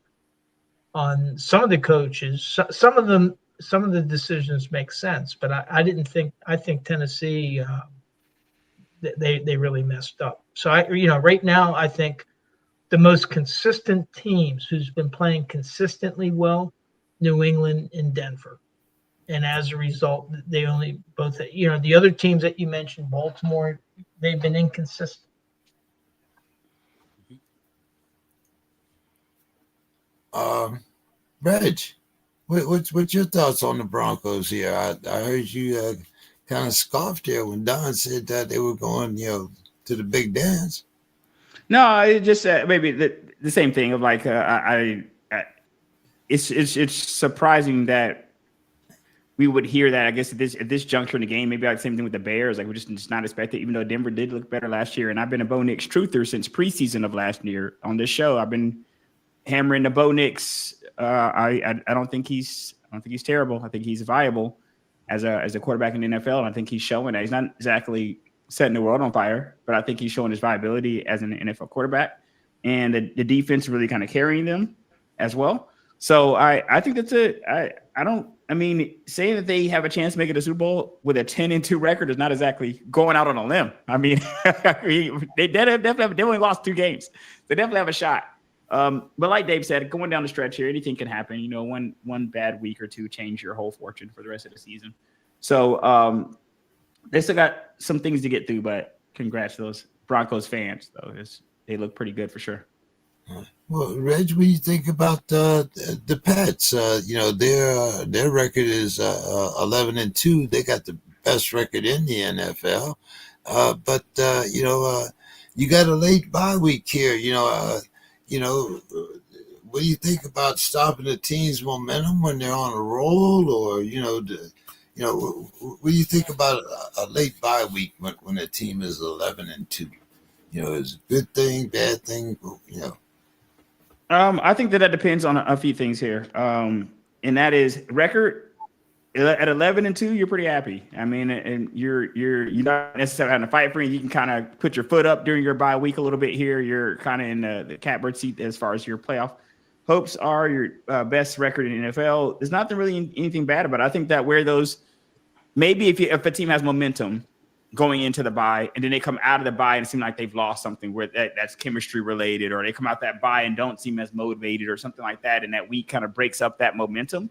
on some of the coaches, some of the decisions make sense, but I think Tennessee, they really messed up. So right now, I think the most consistent teams who's been playing consistently well, New England and Denver. And as a result, they only both, the other teams that you mentioned, Baltimore, they've been inconsistent. Reg, what's your thoughts on the Broncos here? I heard you kind of scoffed there when Don said that they were going, to the big dance. No, it just maybe the same thing of like it's surprising that we would hear that. I guess at this juncture in the game, maybe like the same thing with the Bears. Like we just not expect it, even though Denver did look better last year. And I've been a Bo Nix truther since preseason of last year on this show. I've been hammering the Bo Nix. I don't think he's terrible. I think he's viable as a quarterback in the NFL, and I think he's showing that he's not exactly setting the world on fire, but I think he's showing his viability as an NFL quarterback, and the defense really kind of carrying them as well. So I think that's it. I mean, saying that they have a chance to make it a Super Bowl with a 10-2 record is not exactly going out on a limb. I mean, they only lost 2 games. They definitely have a shot. But like Dave said, going down the stretch here, anything can happen. You know, one bad week or two change your whole fortune for the rest of the season. So they still got some things to get through, but congrats to those Broncos fans, though. They look pretty good for sure. Well, Reg, what do you think about the Pats? You know, their record is 11-2. They got the best record in the NFL. But you know, you got a late bye week here. You know, what do you think about stopping the team's momentum when they're on a roll, or what do you think about a late bye week when a team is 11-2? You know, is it a good thing, bad thing? You know. I think that depends on a few things here. And that is record at 11-2, you're pretty happy. I mean, and you're not necessarily having to fight for it. You can kind of put your foot up during your bye week a little bit here. You're kind of in the catbird seat as far as your playoff hopes are. Your best record in the NFL. There's not really anything bad about it. I think that where those maybe if a team has momentum going into the bye, and then they come out of the bye and it seems like they've lost something where that's chemistry related, or they come out that bye and don't seem as motivated or something like that, and that week kind of breaks up that momentum.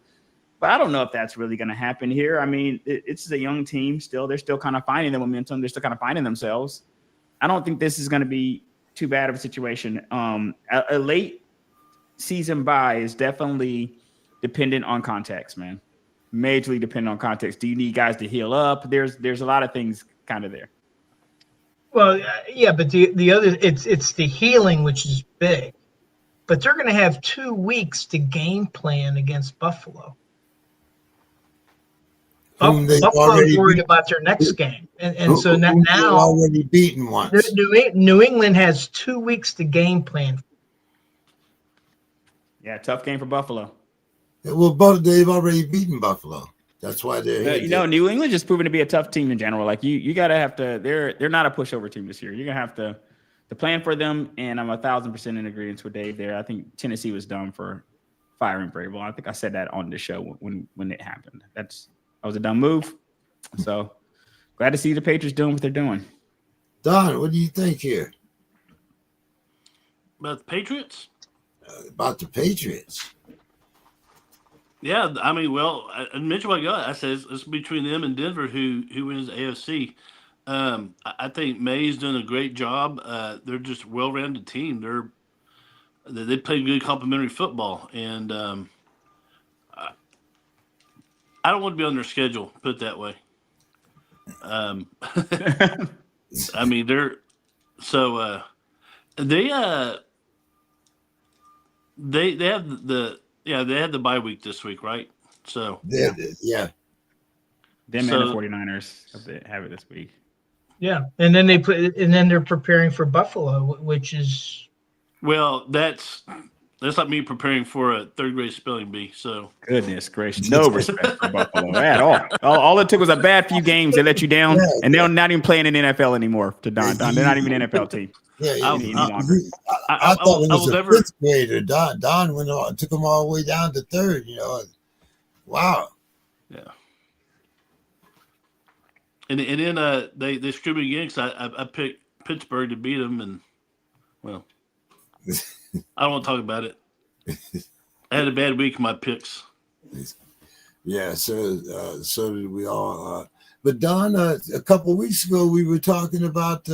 But I don't know if that's really going to happen here. I mean, it's a young team still. They're still kind of finding the momentum. They're still kind of finding themselves. I don't think this is going to be too bad of a situation. A late season bye is definitely dependent on context, man. Majorly dependent on context. Do you need guys to heal up? There's a lot of things kind of there. Well, yeah, but the other it's the healing which is big, but they're going to have 2 weeks to game plan against Buffalo. Buffalo's worried about their next game, and so now already beaten once. New England has 2 weeks to game plan. Yeah, tough game for Buffalo. Well, they've already beaten Buffalo. That's why they're here. New England just proven to be a tough team in general. Like you gotta have to. They're not a pushover team this year. You're gonna have to plan for them. And I'm 1,000% in agreement with Dave there. I think Tennessee was dumb for firing Vrabel. I think I said that on the show when it happened. That was a dumb move. So glad to see the Patriots doing what they're doing. Don, what do you think here about the Patriots? About the Patriots. Yeah, I mean, well, I mentioned what I got. I said it's between them and Denver who wins the AFC. I think May's done a great job. They're just a well-rounded team. They play good complementary football, and I don't want to be on their schedule. Put it that way. I mean, they have they had the bye week this week, right? So yeah. Them and the 49ers have it this week. Yeah, and then they're preparing for Buffalo, which is that's like me preparing for a third grade spelling bee. So goodness gracious, no respect for Buffalo at all. All it took was a bad few games that let you down, and they're not even playing in the NFL anymore. To Don, they're not even an NFL team. Yeah, I thought it was a fifth grader. Don went on, took them all the way down to third. You know, wow. Yeah. And then they screwed me again because I picked Pittsburgh to beat them, and well, I don't want to talk about it. I had a bad week in my picks. Yeah, so did we all. But Don, a couple of weeks ago we were talking about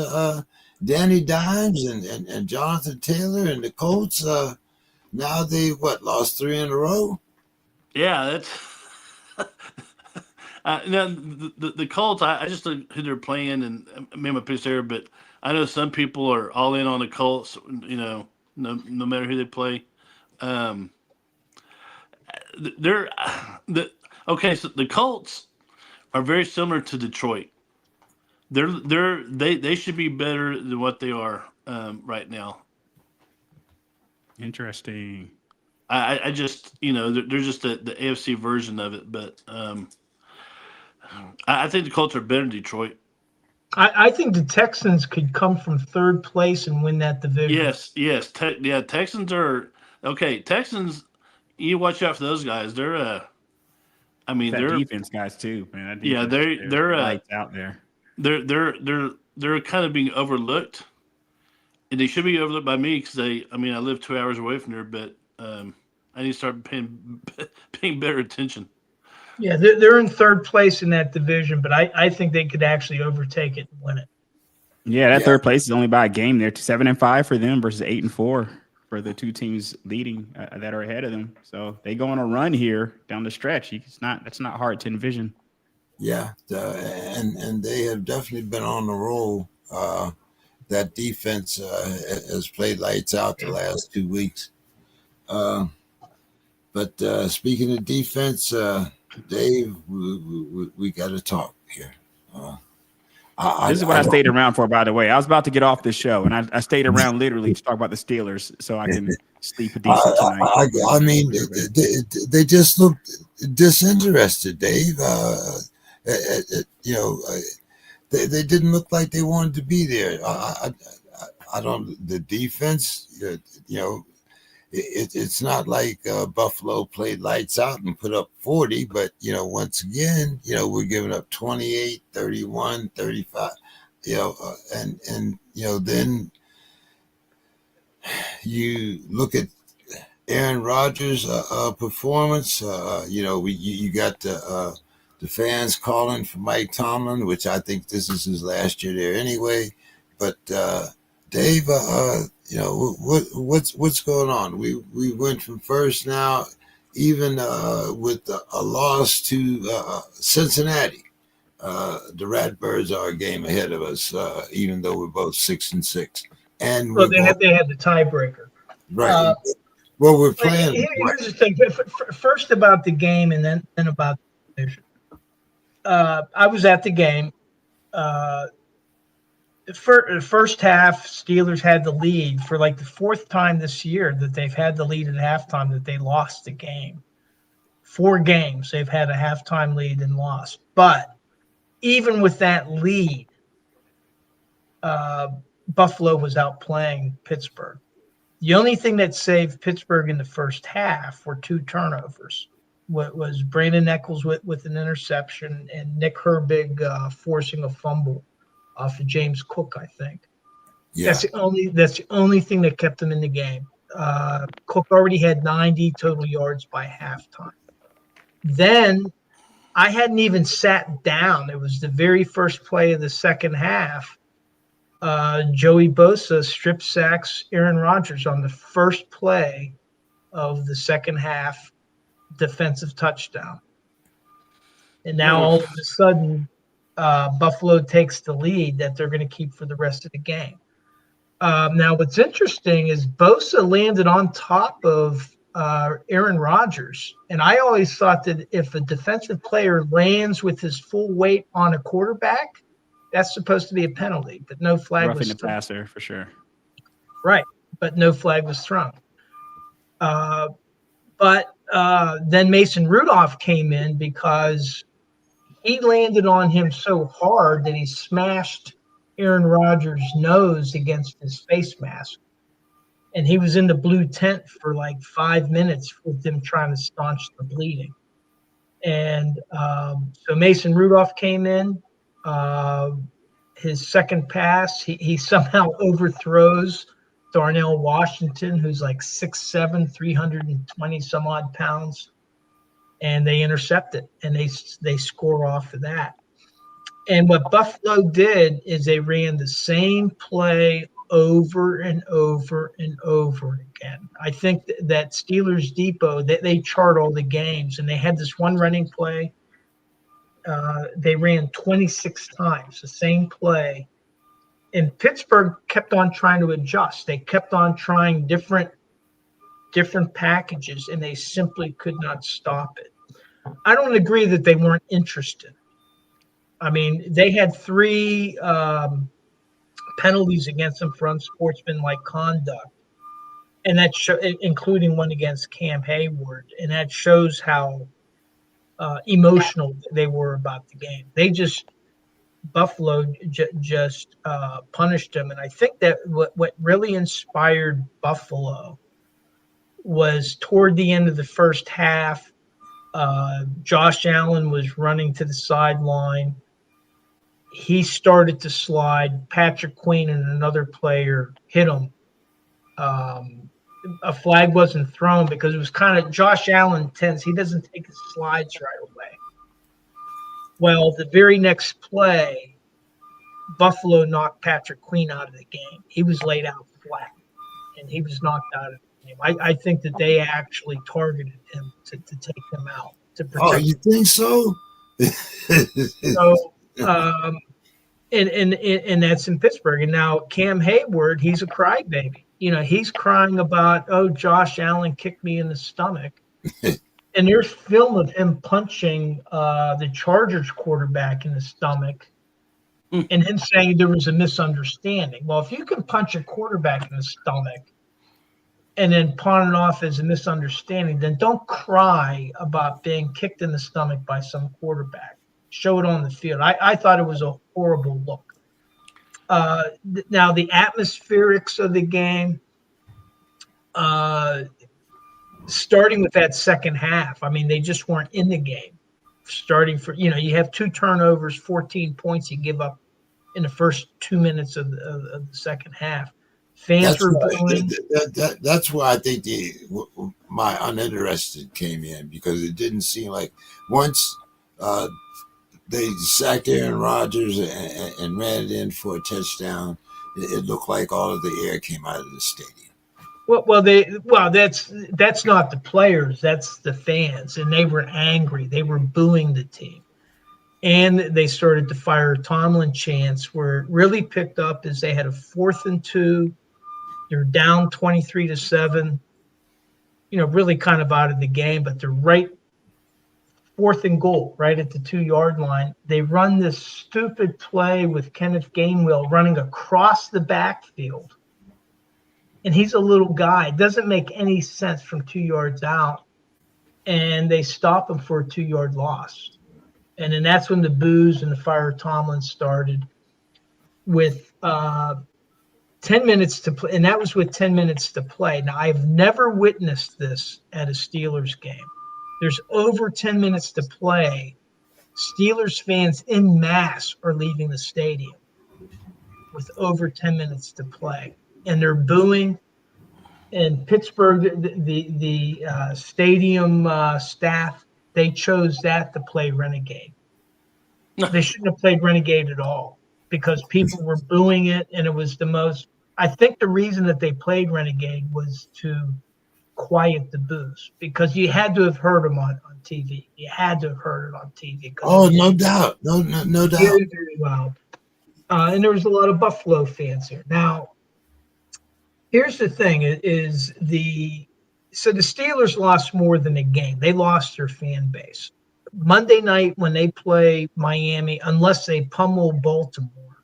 Danny Dimes and Jonathan Taylor and the Colts. Now they lost 3 in a row. Yeah, that's. Now the Colts, I just look who they're playing and made my picks there, but I know some people are all in on the Colts. You know, no matter who they play. So the Colts are very similar to Detroit. They should be better than what they are right now. Interesting. I just they're just the AFC version of it, but I think the Colts are better than Detroit. I think the Texans could come from third place and win that division. Yes. Texans are okay. Texans, you watch out for those guys. I mean, That they're defense, guys, too, man. That yeah, defense, they're they're lights out there. they're kind of being overlooked, and they should be overlooked by me because I mean, I live 2 hours away from there, but I need to start paying better attention. Yeah, they're in third place in that division, but I think they could actually overtake it and win it. Yeah, that Yeah. third place is only by a game there. 7-5 for them versus 8-4 for the two teams leading that are ahead of them. So they go on a run here down the stretch. That's not hard to envision. Yeah, and they have definitely been on the roll. That defense has played lights out the last 2 weeks. But speaking of defense, Dave, we got to talk here. This is what I stayed around for, by the way. I was about to get off this show, and I stayed around literally to talk about the Steelers so I can sleep decent tonight. I mean, they just look disinterested, Dave. They didn't look like they wanted to be there. I don't. The defense, it's not like Buffalo played lights out and put up 40, but once again, we're giving up 28, 31, 35. And then you look at Aaron Rodgers' performance. You got the fans calling for Mike Tomlin, which I think this is his last year there anyway. But Dave, what's going on? We went from first now, even with a loss to Cincinnati. The Ratbirds are a game ahead of us, even though we're both 6-6. And they had the tiebreaker. Right. Well, we're playing. Here's the thing. First about the game, and then about the division. I was at the game. The first half, Steelers had the lead for like the fourth time this year that they've had the lead at halftime that they lost the game. 4 games they've had a halftime lead and lost. But even with that lead, Buffalo was outplaying Pittsburgh. The only thing that saved Pittsburgh in the first half were 2 turnovers. Was Brandon Eccles with an interception and Nick Herbig forcing a fumble off of James Cook, I think. Yeah. That's the only thing that kept them in the game. Cook already had 90 total yards by halftime. Then I hadn't even sat down. It was the very first play of the second half. Joey Bosa strip sacks Aaron Rodgers on the first play of the second half, defensive touchdown. And now all of a sudden, Buffalo takes the lead that they're going to keep for the rest of the game. Now, what's interesting is Bosa landed on top of Aaron Rodgers. And I always thought that if a defensive player lands with his full weight on a quarterback, that's supposed to be a penalty, but no flag was thrown. Roughing the passer, for sure. Right, but no flag was thrown. But then Mason Rudolph came in because he landed on him so hard that he smashed Aaron Rodgers' nose against his face mask. And he was in the blue tent for like 5 minutes with them trying to staunch the bleeding. And so Mason Rudolph came in. His second pass, he somehow overthrows Darnell Washington, who's like 6'7", 320 some odd pounds, and they intercept it, and they score off of that. And what Buffalo did is they ran the same play over and over and over again. I think that Steelers Depot, they chart all the games, and they had this one running play. They ran 26 times, the same play. And Pittsburgh kept on trying to adjust. They kept on trying different packages, and they simply could not stop it. I don't agree that they weren't interested. I mean, they had 3 penalties against them for unsportsmanlike conduct, and that including one against Cam Hayward, and that shows how emotional they were about the game. Buffalo just punished them. And I think that what really inspired Buffalo was toward the end of the first half. Josh Allen was running to the sideline. He started to slide. Patrick Queen and another player hit him. A flag wasn't thrown because it was kind of Josh Allen tense. He doesn't take his slides right away. Well, the very next play, Buffalo knocked Patrick Queen out of the game. He was laid out flat, and he was knocked out of the game. I think that they actually targeted him to take him out to protect. Oh, you think so? So, and that's in Pittsburgh. And now Cam Hayward, he's a crybaby. He's crying about, oh, Josh Allen kicked me in the stomach. And there's film of him punching the Chargers quarterback in the stomach and him saying there was a misunderstanding. Well, if you can punch a quarterback in the stomach and then pawn it off as a misunderstanding, then don't cry about being kicked in the stomach by some quarterback. Show it on the field. I thought it was a horrible look. Now, the atmospherics of the game, starting with that second half, I mean, they just weren't in the game. You have 2 turnovers, 14 points you give up in the first 2 minutes of the second half. Fans were booing. That's why I think my uninterested came in, because it didn't seem like once they sacked Aaron Rodgers and ran it in for a touchdown, it looked like all of the air came out of the stadium. Well, that's not the players, that's the fans, and they were angry. They were booing the team, and they started to fire Tomlin chants. Where it really picked up is they had a 4th and 2. They're down 23-7. Really kind of out of the game, but they're right 4th and goal, right at the 2-yard line. They run this stupid play with Kenneth Gainwell running across the backfield. And he's a little guy. It doesn't make any sense from 2 yards out. And they stop him for a 2-yard loss. And then that's when the boos and the fire of Tomlin started with 10 minutes to play. And that was with 10 minutes to play. Now, I've never witnessed this at a Steelers game. There's over 10 minutes to play. Steelers fans en masse are leaving the stadium with over 10 minutes to play. And they're booing. In Pittsburgh, the stadium staff, they chose that to play Renegade. They shouldn't have played Renegade at all, because people were booing it, and it was the most – I think the reason that they played Renegade was to quiet the boos, because you had to have heard them on TV. You had to have heard it on TV. Oh, no doubt. No doubt. Very, very loud. And there was a lot of Buffalo fans here. Now, here's the thing: so the Steelers lost more than a game. They lost their fan base. Monday night when they play Miami, unless they pummel Baltimore,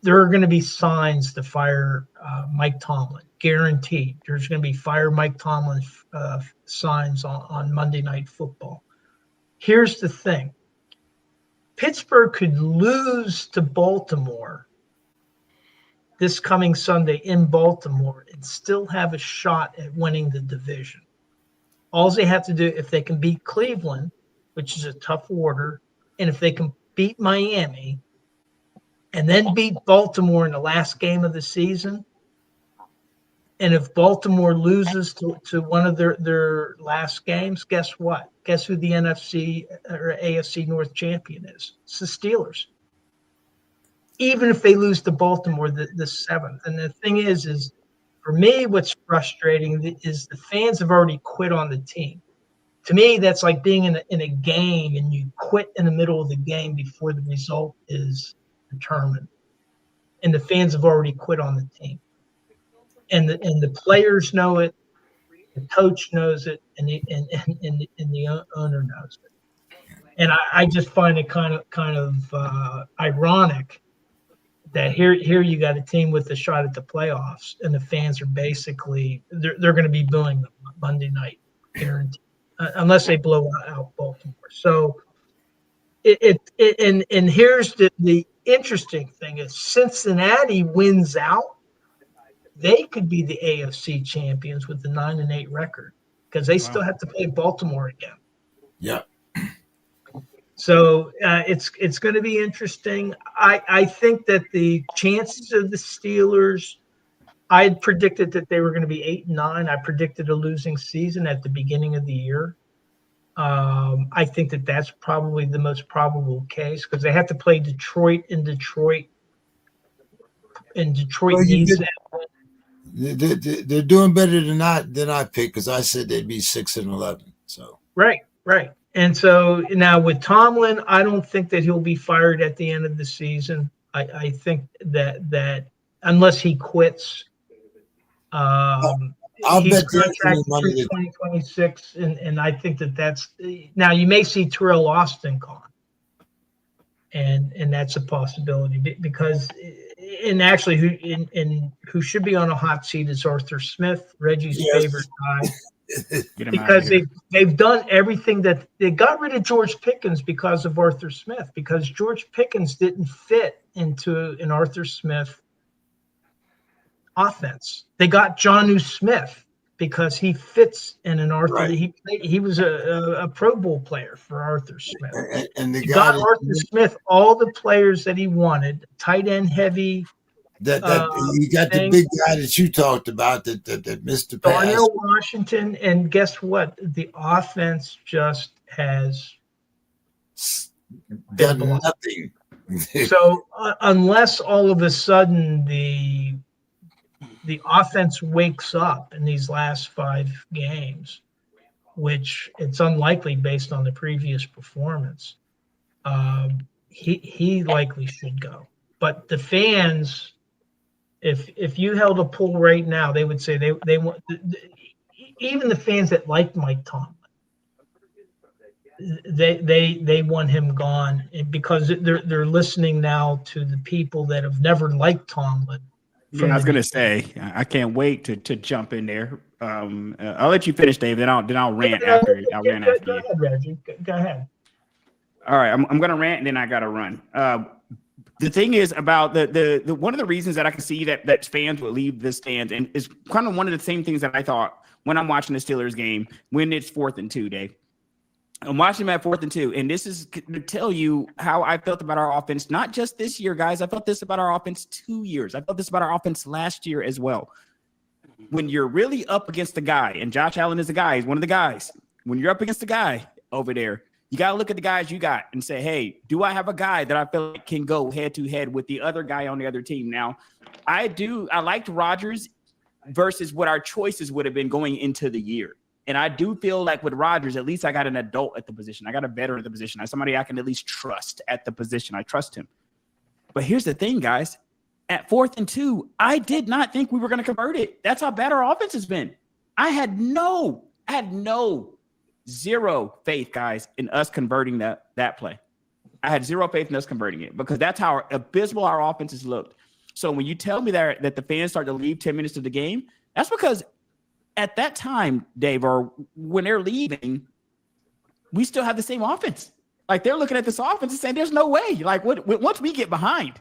there are going to be signs to fire Mike Tomlin. Guaranteed. There's going to be fire Mike Tomlin signs on Monday Night Football. Here's the thing: Pittsburgh could lose to Baltimore this coming Sunday in Baltimore and still have a shot at winning the division. All they have to do, if they can beat Cleveland, which is a tough order, and if they can beat Miami and then beat Baltimore in the last game of the season, and if Baltimore loses to one of their last games, guess what? Guess who the NFC or AFC North champion is? It's the Steelers. Even if they lose to Baltimore the 7th. And the thing is for me, what's frustrating is the fans have already quit on the team. To me, that's like being in a game and you quit in the middle of the game before the result is determined. And the fans have already quit on the team. And the players know it, the coach knows it, and the owner knows it. And I just find it kind of ironic that here you got a team with a shot at the playoffs, and the fans are basically they're going to be booing them Monday night, guaranteed, unless they blow out Baltimore. So And here's the interesting thing is Cincinnati wins out, they could be the AFC champions with the 9-8 record because they still have to play Baltimore again. Yeah. So it's going to be interesting. I think that the chances of the Steelers, I had predicted that they were going to be 8-9. I predicted a losing season at the beginning of the year. I think that that's probably the most probable case because they have to play Detroit, and Detroit needs that. They're doing better than I picked because I said they'd be 6-11. So Right. And so now with Tomlin, I don't think that he'll be fired at the end of the season. I think that unless he quits, I'll he's bet you any contracted money through that 2026, and I think that's now you may see Terrell Austin gone, and that's a possibility because and actually who should be on a hot seat is Arthur Smith, Reggie's favorite guy. Because they've done everything that they got rid of George Pickens because of Arthur Smith, because George Pickens didn't fit into an Arthur Smith offense. They got Jonnu Smith because he fits in an Arthur. Right. He was a Pro Bowl player for Arthur Smith. And he got Arthur Smith all the players that he wanted, tight end heavy. That you got the big guy that you talked about that missed the pass. Darnell Washington, and guess what? The offense just has done nothing. So unless all of a sudden the offense wakes up in these last 5 games, which it's unlikely based on the previous performance, he likely should go. But the fans. If you held a poll right now, they would say they want even the fans that liked Mike Tomlin. They want him gone because they're listening now to the people that have never liked Tomlin. Yeah, I was gonna say I can't wait to jump in there. I'll let you finish, Dave. Then I'll rant after. I'll rant after you. Go ahead, Reggie. Go ahead. All right, I'm gonna rant and then I gotta run. The thing is about the one of the reasons that I can see that fans will leave the stands, and is kind of one of the same things that I thought when I'm watching the Steelers game when it's 4th and 2, Dave. I'm watching them at 4th and 2, and this is to tell you how I felt about our offense, not just this year, guys. I felt this about our offense 2 years. I felt this about our offense last year as well. When you're really up against the guy, and Josh Allen is the guy, he's one of the guys. When you're up against the guy over there, you got to look at the guys you got and say, hey, do I have a guy that I feel like can go head-to-head with the other guy on the other team? Now, I liked Rodgers versus what our choices would have been going into the year. And I do feel like with Rodgers, at least I got an adult at the position. I got a veteran at the position. I got somebody I can at least trust at the position. I trust him. But here's the thing, guys. At 4th and 2, I did not think we were going to convert it. That's how bad our offense has been. I had zero faith, guys, in us converting that play. I had zero faith in us converting it because that's how abysmal our offense has looked. So when you tell me that the fans start to leave 10 minutes of the game, that's because at that time, Dave, or when they're leaving, we still have the same offense. Like they're looking at this offense and saying, there's no way. Like once we get behind,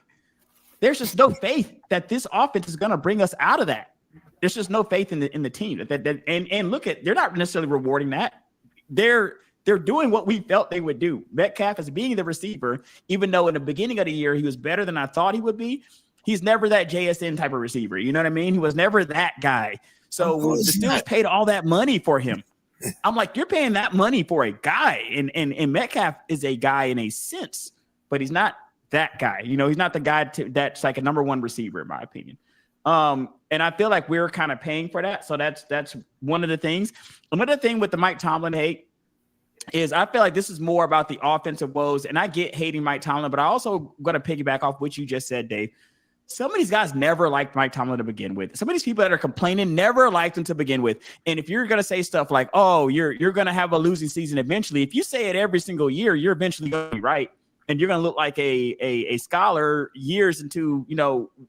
there's just no faith that this offense is going to bring us out of that. There's just no faith in the team. And look at, they're not necessarily rewarding that. They're doing what we felt they would do. Metcalf is being the receiver, even though in the beginning of the year he was better than I thought he would be. He's never that JSN type of receiver. You know what I mean? He was never that guy. So the Steelers paid all that money for him. I'm like, you're paying that money for a guy. And Metcalf is a guy in a sense, but he's not that guy. You know, he's not the guy that's like a number 1 receiver, in my opinion. And I feel like we're kind of paying for that. So that's one of the things. Another thing with the Mike Tomlin hate is I feel like this is more about the offensive woes. And I get hating Mike Tomlin, but I also going to piggyback off what you just said, Dave. Some of these guys never liked Mike Tomlin to begin with. Some of these people that are complaining never liked him to begin with. And if you're going to say stuff like, oh, you're going to have a losing season eventually, if you say it every single year, you're eventually going to be right. and you're going to look like a scholar years into,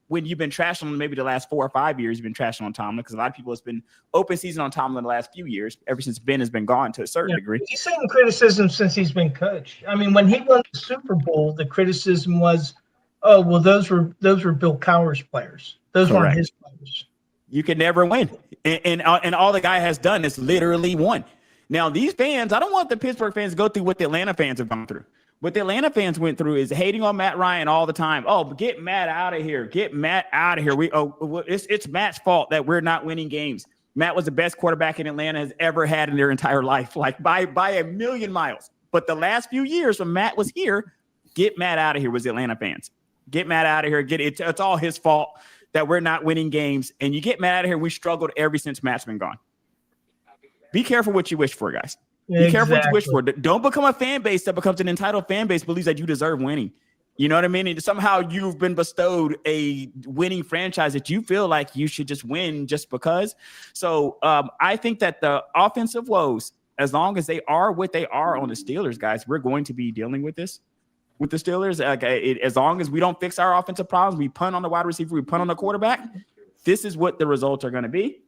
when you've been trashing on maybe the last 4 or 5 years, you've been trashing on Tomlin, because a lot of people, it's been open season on Tomlin the last few years, ever since Ben has been gone to a certain degree. He's taken criticism since he's been coached. I mean, when he won the Super Bowl, the criticism was, oh, well, those were Bill Cowher's players. Those Correct. weren't his players. You can never win. And all the guy has done is literally won. Now, these fans, I don't want the Pittsburgh fans to go through what the Atlanta fans have gone through. What the Atlanta fans went through is hating on Matt Ryan all the time. Oh, get Matt out of here. Get Matt out of here. It's Matt's fault that we're not winning games. Matt was the best quarterback in Atlanta has ever had in their entire life, like by a million miles. But the last few years when Matt was here, get Matt out of here was the Atlanta fans. Get Matt out of here. It's all his fault that we're not winning games. And you get Matt out of here. We struggled ever since Matt's been gone. Be careful what you wish for, guys. Be careful what you wish for. Don't become a fan base that becomes an entitled fan base, believes that you deserve winning. You know what I mean? And somehow you've been bestowed a winning franchise that you feel like you should just win just because. So I think that the offensive woes, as long as they are what they are on the Steelers, guys, we're going to be dealing with this with the Steelers. As long as we don't fix our offensive problems, we punt on the wide receiver, we punt on the quarterback. This is what the results are going to be.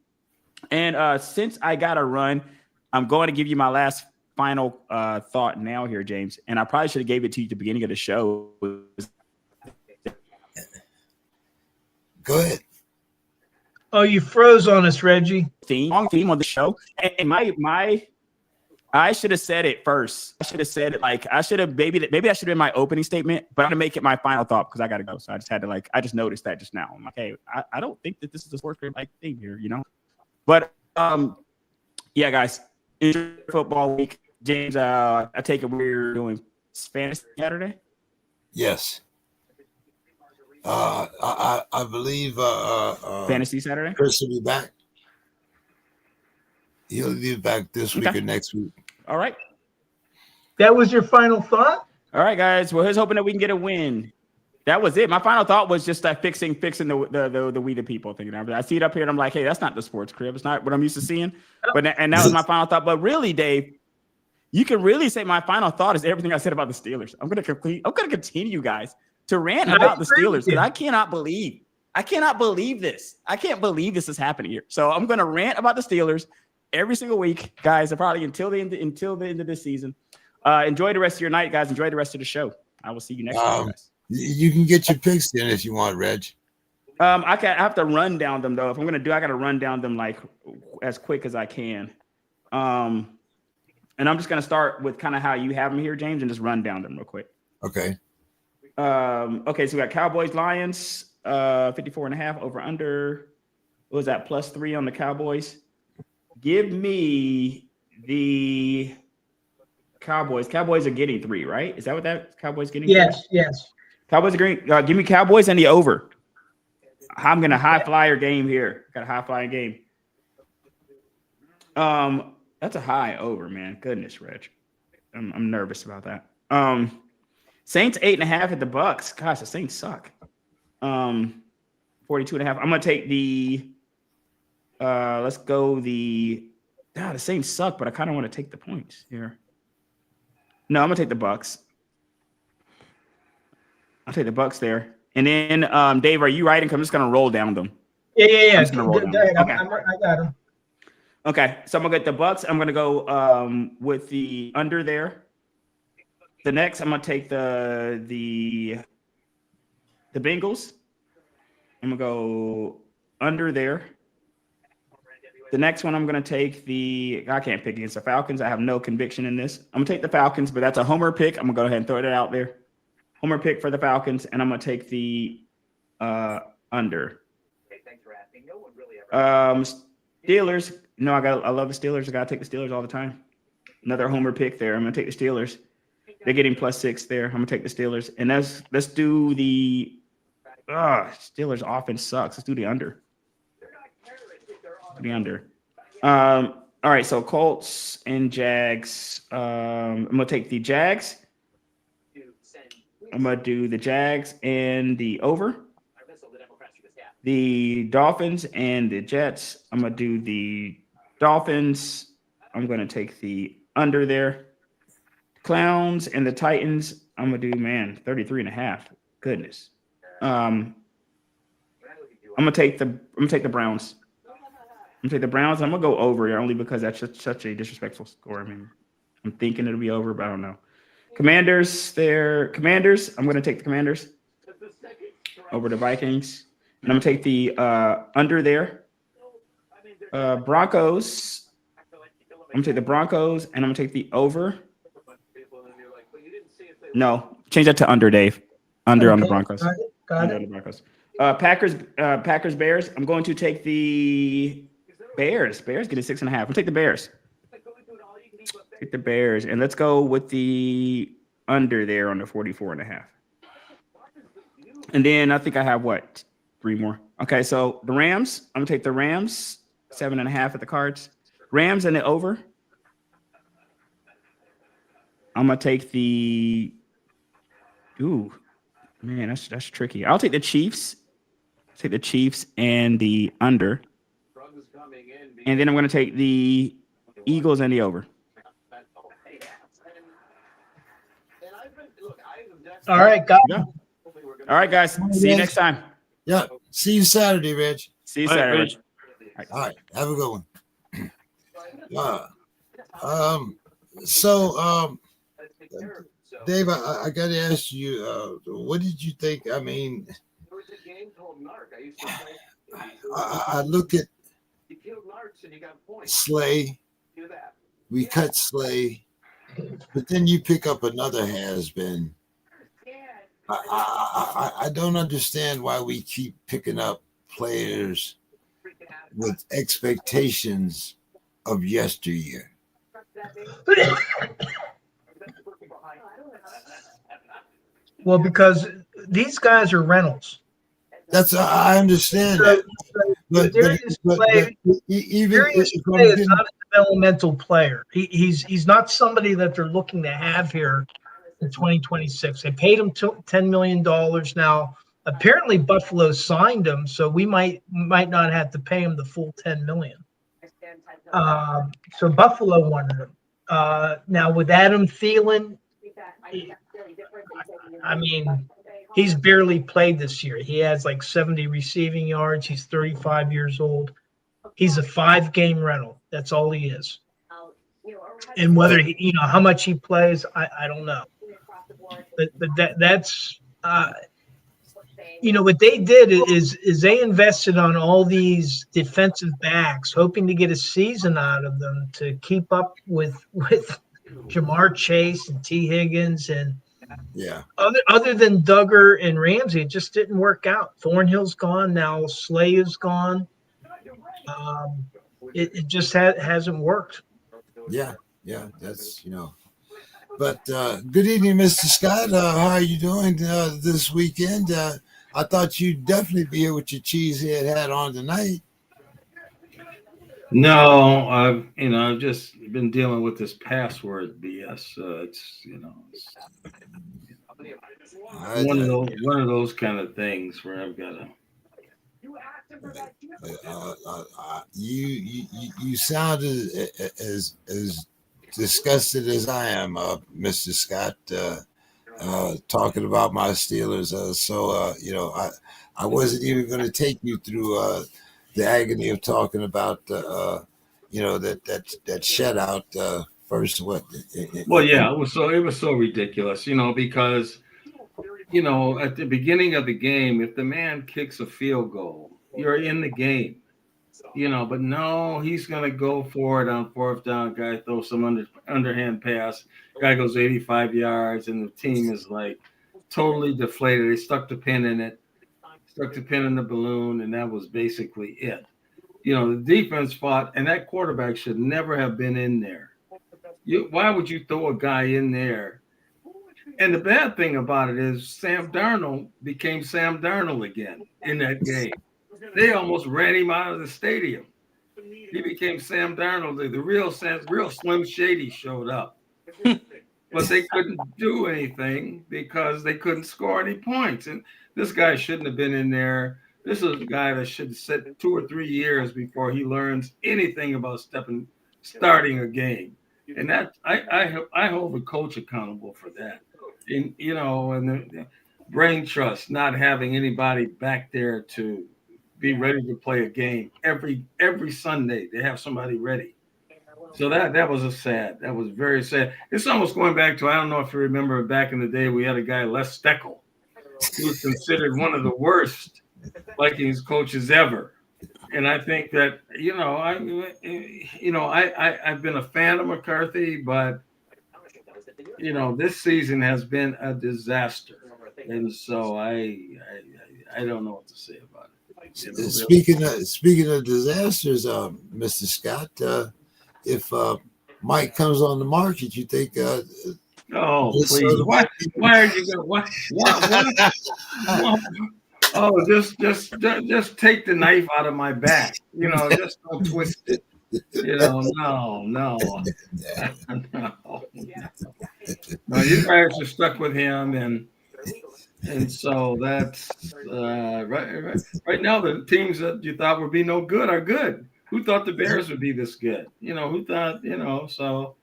And since I got to run, I'm going to give you my last final thought now here, James. And I probably should have gave it to you at the beginning of the show. Go ahead. Oh, you froze on us, Reggie. Long theme on the show. And I should have said it first. I should have said it maybe I should have been my opening statement, but I'm gonna make it my final thought because I gotta go. So I just had to I just noticed that just now. I'm like, hey, I don't think that this is a SPORTSKRIB thing here, But yeah, guys, enjoy football week. James, I take it we're doing Fantasy Saturday. Yes. I believe Fantasy Saturday. Chris will be back. He'll be back this week or next week. All right. That was your final thought? All right, guys. Well, here's hoping that we can get a win. That was it. My final thought was just fixing the we the people thing. I see it up here and I'm like, hey, that's not the SPORTSKRIB. It's not what I'm used to seeing. And that was my final thought. But really, Dave, you can really say my final thought is everything I said about the Steelers. I'm gonna continue, guys, to rant about the Steelers because I cannot believe this. I can't believe this is happening here. So I'm gonna rant about the Steelers every single week, guys. Probably until the end of this season. Enjoy the rest of your night, guys. Enjoy the rest of the show. I will see you next week, guys. You can get your picks in if you want, Reg. I have to run down them though. If I'm gonna I gotta run down them as quick as I can. And I'm just gonna start with kind of how you have them here, James, and just run down them real quick. Okay. Okay, so we got Cowboys, Lions, 54.5 over under. What was that? +3 on the Cowboys. Give me the Cowboys. Cowboys are getting 3, right? Is that what that Cowboys getting? Yes. Cowboys are getting. Give me Cowboys and the over. I'm gonna high flyer game here. Got a high flyer game. That's a high over, man. Goodness, Reg. I'm nervous about that. Saints 8.5 at the Bucks. Gosh, the Saints suck. 42.5. I'm gonna take the. Let's go the Saints suck, but I kind of want to take the points here. No, I'm gonna take the Bucks. I'll take the Bucks there. And then, Dave, are you writing? I'm just gonna roll down them. Yeah. I'm just gonna roll down them. Okay. I got them. Okay, so I'm gonna get the Bucks. I'm gonna go with the under there. The next, I'm gonna take the Bengals. I'm gonna go under there. The next one, I'm gonna take I can't pick against the Falcons. I have no conviction in this. I'm gonna take the Falcons, but that's a homer pick. I'm gonna go ahead and throw it out there. Homer pick for the Falcons, and I'm gonna take the under. Thanks for asking. No one really ever. Steelers. No, I love the Steelers. I gotta take the Steelers all the time. Another homer pick there. I'm gonna take the Steelers. They're getting +6 there. I'm gonna take the Steelers. And let's do the Steelers offense sucks. Let's do the under. The under. All right, so Colts and Jags. I'm gonna take the Jags. I'm gonna do the Jags and the over. The Dolphins and the Jets. I'm gonna do the Dolphins. I'm gonna take the under there. Clowns and the Titans. I'm gonna do 33.5. Goodness. I'm gonna take the Browns. I'm gonna take the Browns. I'm gonna go over here only because that's such a disrespectful score. I mean, I'm thinking it'll be over, but I don't know. Commanders. I'm gonna take the Commanders over the Vikings, and I'm gonna take the under there. Broncos. I'm gonna take the Broncos, and I'm gonna take the over. No, change that to under, Dave. Under on the Broncos. Got it. The Broncos. Packers, Bears. I'm going to take the Bears. Bears get a 6.5. I'll take the Bears. Take the Bears, and let's go with the under there on the 44.5. And then I think I have what? 3 more. Okay, so the Rams. I'm gonna take the Rams, 7.5 at the Cards. Rams and the over. I'm gonna take the. Ooh, man, that's tricky. I'll take the Chiefs. Take the Chiefs and the under. And then I'm gonna take the Eagles and the over. All right, guys. Yeah. All right, guys. See you next time. Yeah. See you Saturday, Reg. See you Saturday. Reg. All right. Have a good one. So, Dave, I got to ask you, what did you think? I mean, I look at Slay. We cut Slay, but then you pick up another has-been. I don't understand why we keep picking up players with expectations of yesteryear. Well, because these guys are rentals. That's I understand that, but even Darius Slay is not a developmental player. He's not somebody that they're looking to have here in 2026. They paid him $10 million now. Apparently, Buffalo signed him, so we might not have to pay him the full $10 million. So Buffalo wanted him. Now with Adam Thielen, I mean, he's barely played this year. He has like 70 receiving yards. He's 35 years old. He's a 5-game rental. That's all he is. And whether he, how much he plays, I don't know. But that's what they did is they invested on all these defensive backs, hoping to get a season out of them to keep up with Jamar Chase and T. Higgins and Other than Duggar and Ramsey, it just didn't work out. Thornhill's gone now. Slay is gone. It just hasn't worked. Yeah, that's But good evening, Mr. Scott. How are you doing this weekend? I thought you'd definitely be here with your cheesehead hat on tonight. No, I've just been dealing with this password BS. It's one of those kind of things where I've got to. You sound as disgusted as I am, Mr. Scott, talking about my Steelers. I wasn't even going to take you through the agony of talking about that shutout first. What? Well, yeah, it was so ridiculous, because at the beginning of the game, if the man kicks a field goal, you're in the game. But no, he's going to go for it on 4th down. Guy throws some underhand pass. Guy goes 85 yards, and the team is like totally deflated. They stuck the pin in it, stuck the pin in the balloon, and that was basically it. The defense fought, and that quarterback should never have been in there. Why would you throw a guy in there? And the bad thing about it is Sam Darnold became Sam Darnold again in that game. They almost ran him out of the stadium. He became Sam Darnold. The real Slim Shady showed up. But they couldn't do anything because they couldn't score any points. And this guy shouldn't have been in there. This is a guy that should sit 2 or 3 years before he learns anything about starting a game. And that I hold the coach accountable for that. and the brain trust, not having anybody back there to be ready to play a game every Sunday. They have somebody ready. So that was that was very sad. It's almost going back to, I don't know if you remember back in the day, we had a guy, Les Steckel. He was considered one of the worst Vikings coaches ever. And I think that, I've been a fan of McCarthy, but this season has been a disaster. And so I don't know what to say about it. Speaking of disasters, Mr. Scott, if Mike comes on the market, you think? Oh, please! Why are you going? What? Oh, just take the knife out of my back. Just don't twist it. No. No. You guys are stuck with him, and so that's right now. The teams that you thought would be no good are good. Who thought the Bears would be this good? Who thought? So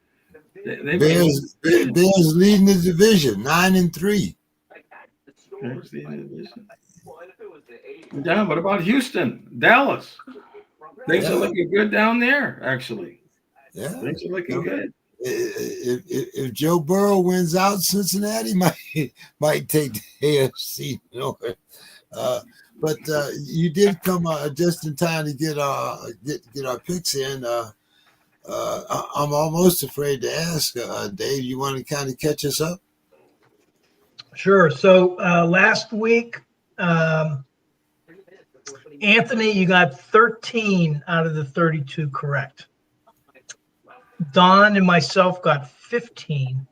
they Bears leading the division 9-3. Bears leading the division. Yeah, what about Houston, Dallas? Things are looking good down there. Actually, things are looking good. If Joe Burrow wins out, Cincinnati might take the AFC North. But you did come just in time to get our picks in. I'm almost afraid to ask, Dave. You want to kind of catch us up? Sure. So last week, Anthony, you got 13 out of the 32 correct. Don and myself got 15.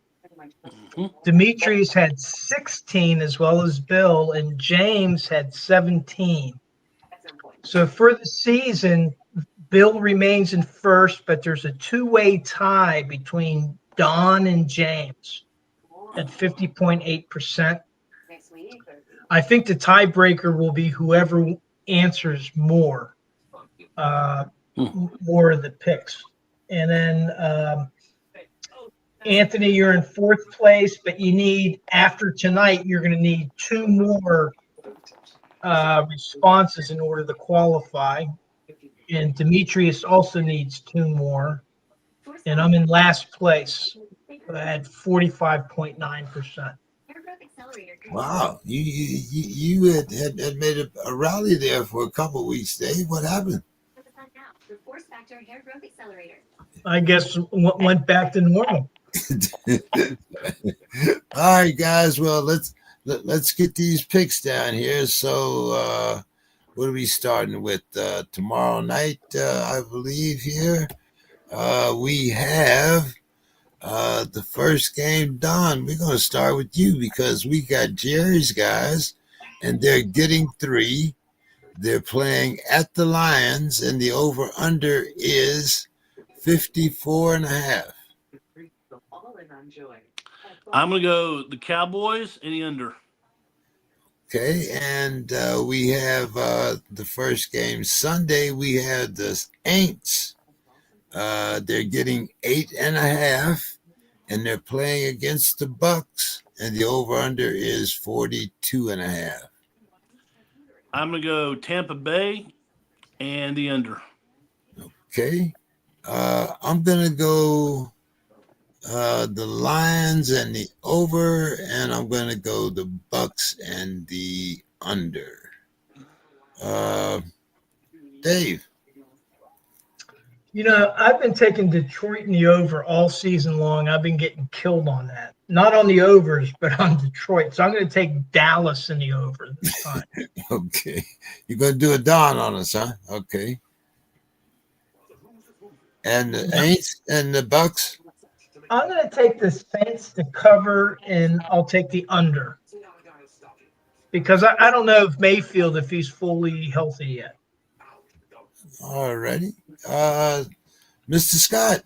Demetrius had 16, as well as Bill, and James had 17. So for the season, Bill remains in first, but there's a two-way tie between Don and James at 50.8%. I think the tiebreaker will be whoever answers more of the picks. And then Anthony, you're in fourth place, but you need, after tonight, you're going to need two more responses in order to qualify. And Demetrius also needs two more. And I'm in last place at 45.9%. Wow, you had made a rally there for a couple of weeks, Dave. What happened? I guess went back to normal. All right, guys. Well, let's get these picks down here. So, what are we starting with? Tomorrow night, I believe here we have the first game. Don, we're going to start with you because we got Jerry's guys, and they're getting 3. They're playing at the Lions, and the over-under is 54.5. I'm going to go the Cowboys and the under. Okay, and we have the first game Sunday. We have the Saints. They're getting 8.5, and they're playing against the Bucks, and the over/under is 42.5. I'm going to go Tampa Bay and the under. Okay, I'm gonna go the Lions and the over, and I'm gonna go the Bucks and the under. Dave. I've been taking Detroit in the over all season long. I've been getting killed on that. Not on the overs, but on Detroit. So I'm going to take Dallas in the over this time. Okay. You're going to do a Don on us, huh? Okay. And the Saints and the Bucks? I'm going to take the Saints to cover, and I'll take the under. Because I don't know if Mayfield, if he's fully healthy yet. All righty. Mr. Scott,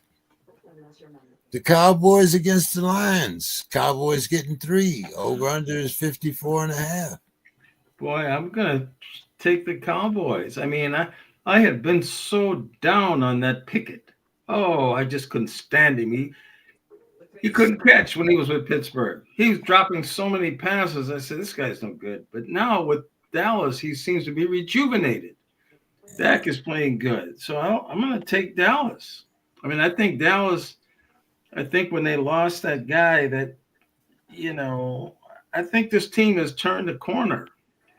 the Cowboys against the Lions. Cowboys getting 3. Over-under is 54.5. Boy, I'm going to take the Cowboys. I mean, I had been so down on that Pickett. Oh, I just couldn't stand him. He couldn't catch when he was with Pittsburgh. He was dropping so many passes. I said, this guy's no good. But now with Dallas, he seems to be rejuvenated. Dak is playing good. So I'm going to take Dallas. I mean, I think when they lost that guy I think this team has turned a corner.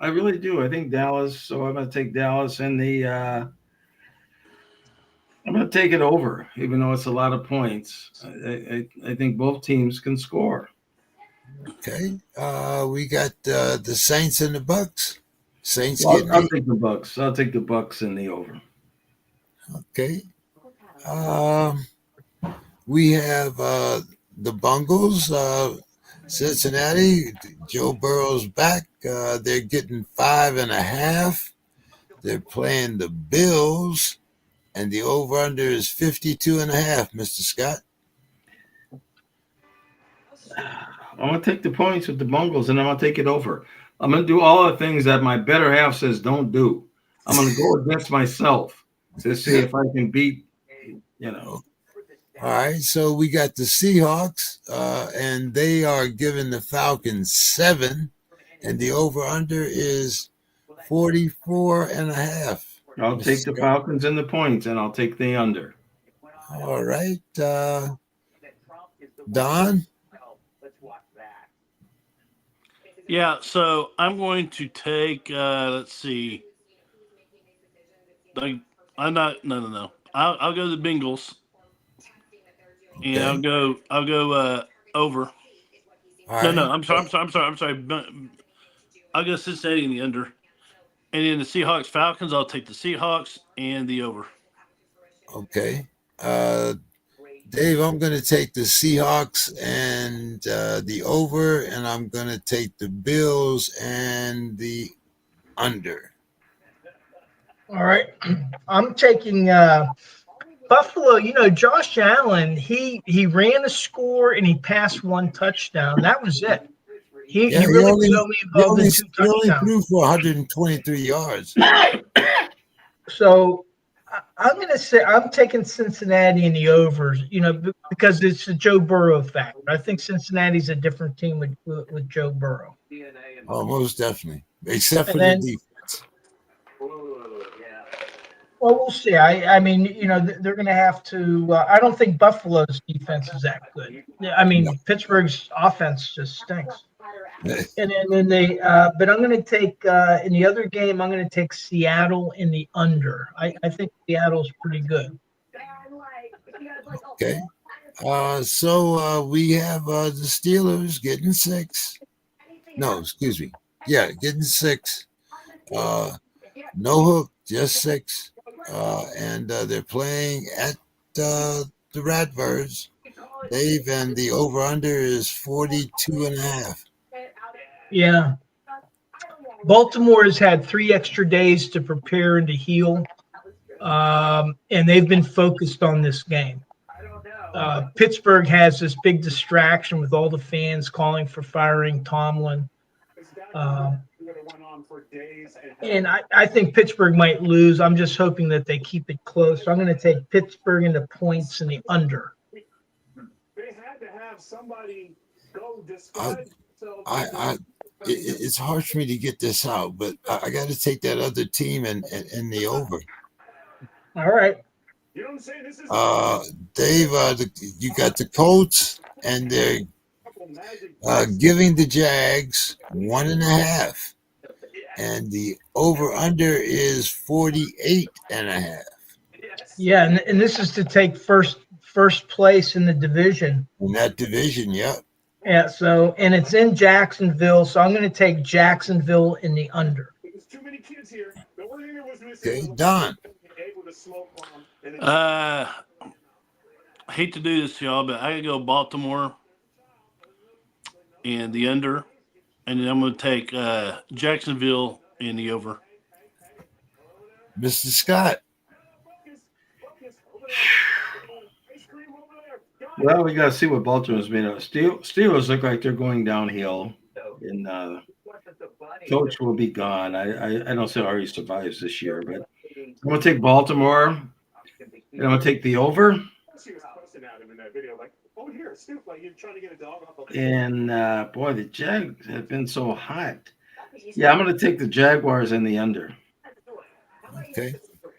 I really do. I think Dallas. So I'm going to take Dallas and I'm going to take it over, even though it's a lot of points. I think both teams can score. Okay. We got the Saints and the Bucks. Saints Well, getting I'll eight. take the Bucks. I'll take the Bucks in the over. Okay. We have the Bungles, Cincinnati. Joe Burrow's back. They're getting 5.5. They're playing the Bills, and the over-under is 52.5, Mr. Scott. I'm going to take the points with the Bungles, and I'm going to take it over. I'm going to do all the things that my better half says don't do. I'm going to go against myself to see if I can beat, All right, so we got the Seahawks, and they are giving the Falcons 7, and the over-under is 44.5. I'll take the Falcons and the points, and I'll take the under. All right, Don? Yeah, so I'm going to take, let's see. I'm not, no. I'll go the Bengals. Okay. And I'll go over. All right. No, I'm sorry. I'll go Cincinnati in the under. And then the Seahawks Falcons, I'll take the Seahawks and the over. Okay. Dave, I'm going to take the Seahawks and the over, and I'm going to take the Bills and the under. All right. I'm taking Buffalo. Josh Allen, he ran a score and he passed one touchdown. That was it. He really was only involved in 2 touchdowns. He only threw for 123 yards. So I'm going to say I'm taking Cincinnati in the overs, because it's the Joe Burrow factor. I think Cincinnati's a different team with Joe Burrow. Oh, most definitely, except for the defense. Well, we'll see. I mean, they're going to have to. I don't think Buffalo's defense is that good. I mean, no. Pittsburgh's offense just stinks. And then they, but I'm going to take in the other game. I'm going to take Seattle in the under. I think Seattle's pretty good. Okay, so we have the Steelers getting 6. No, excuse me. Yeah, getting 6. No hook, just 6. And they're playing at the Ratbirds. Dave, and the over-under is 42.5. Yeah. Baltimore has had 3 extra days to prepare and to heal, and they've been focused on this game. Pittsburgh has this big distraction with all the fans calling for firing Tomlin. And I think Pittsburgh might lose. I'm just hoping that they keep it close. So I'm going to take Pittsburgh in the points and the under. It's hard for me to get this out, but I got to take that other team and the over. All right. Dave, you got the Colts, and they're giving the Jags 1.5. And the over-under is 48.5. Yeah, and this is to take first place in the division. In that division, yeah. Yeah, so, and it's in Jacksonville, so I'm going to take Jacksonville in the under. Okay, Don. I hate to do this, y'all, but I gotta go Baltimore and the under, and then I'm going to take Jacksonville in the over. Mr. Scott. Well, we got to see what Baltimore's made of. Steelers look like they're going downhill, and coach will be gone. I don't see how he survives this year, but I'm going to take Baltimore, and I'm going to take the over. And boy, the Jags have been so hot. Yeah, I'm going to take the Jaguars and the under. Okay.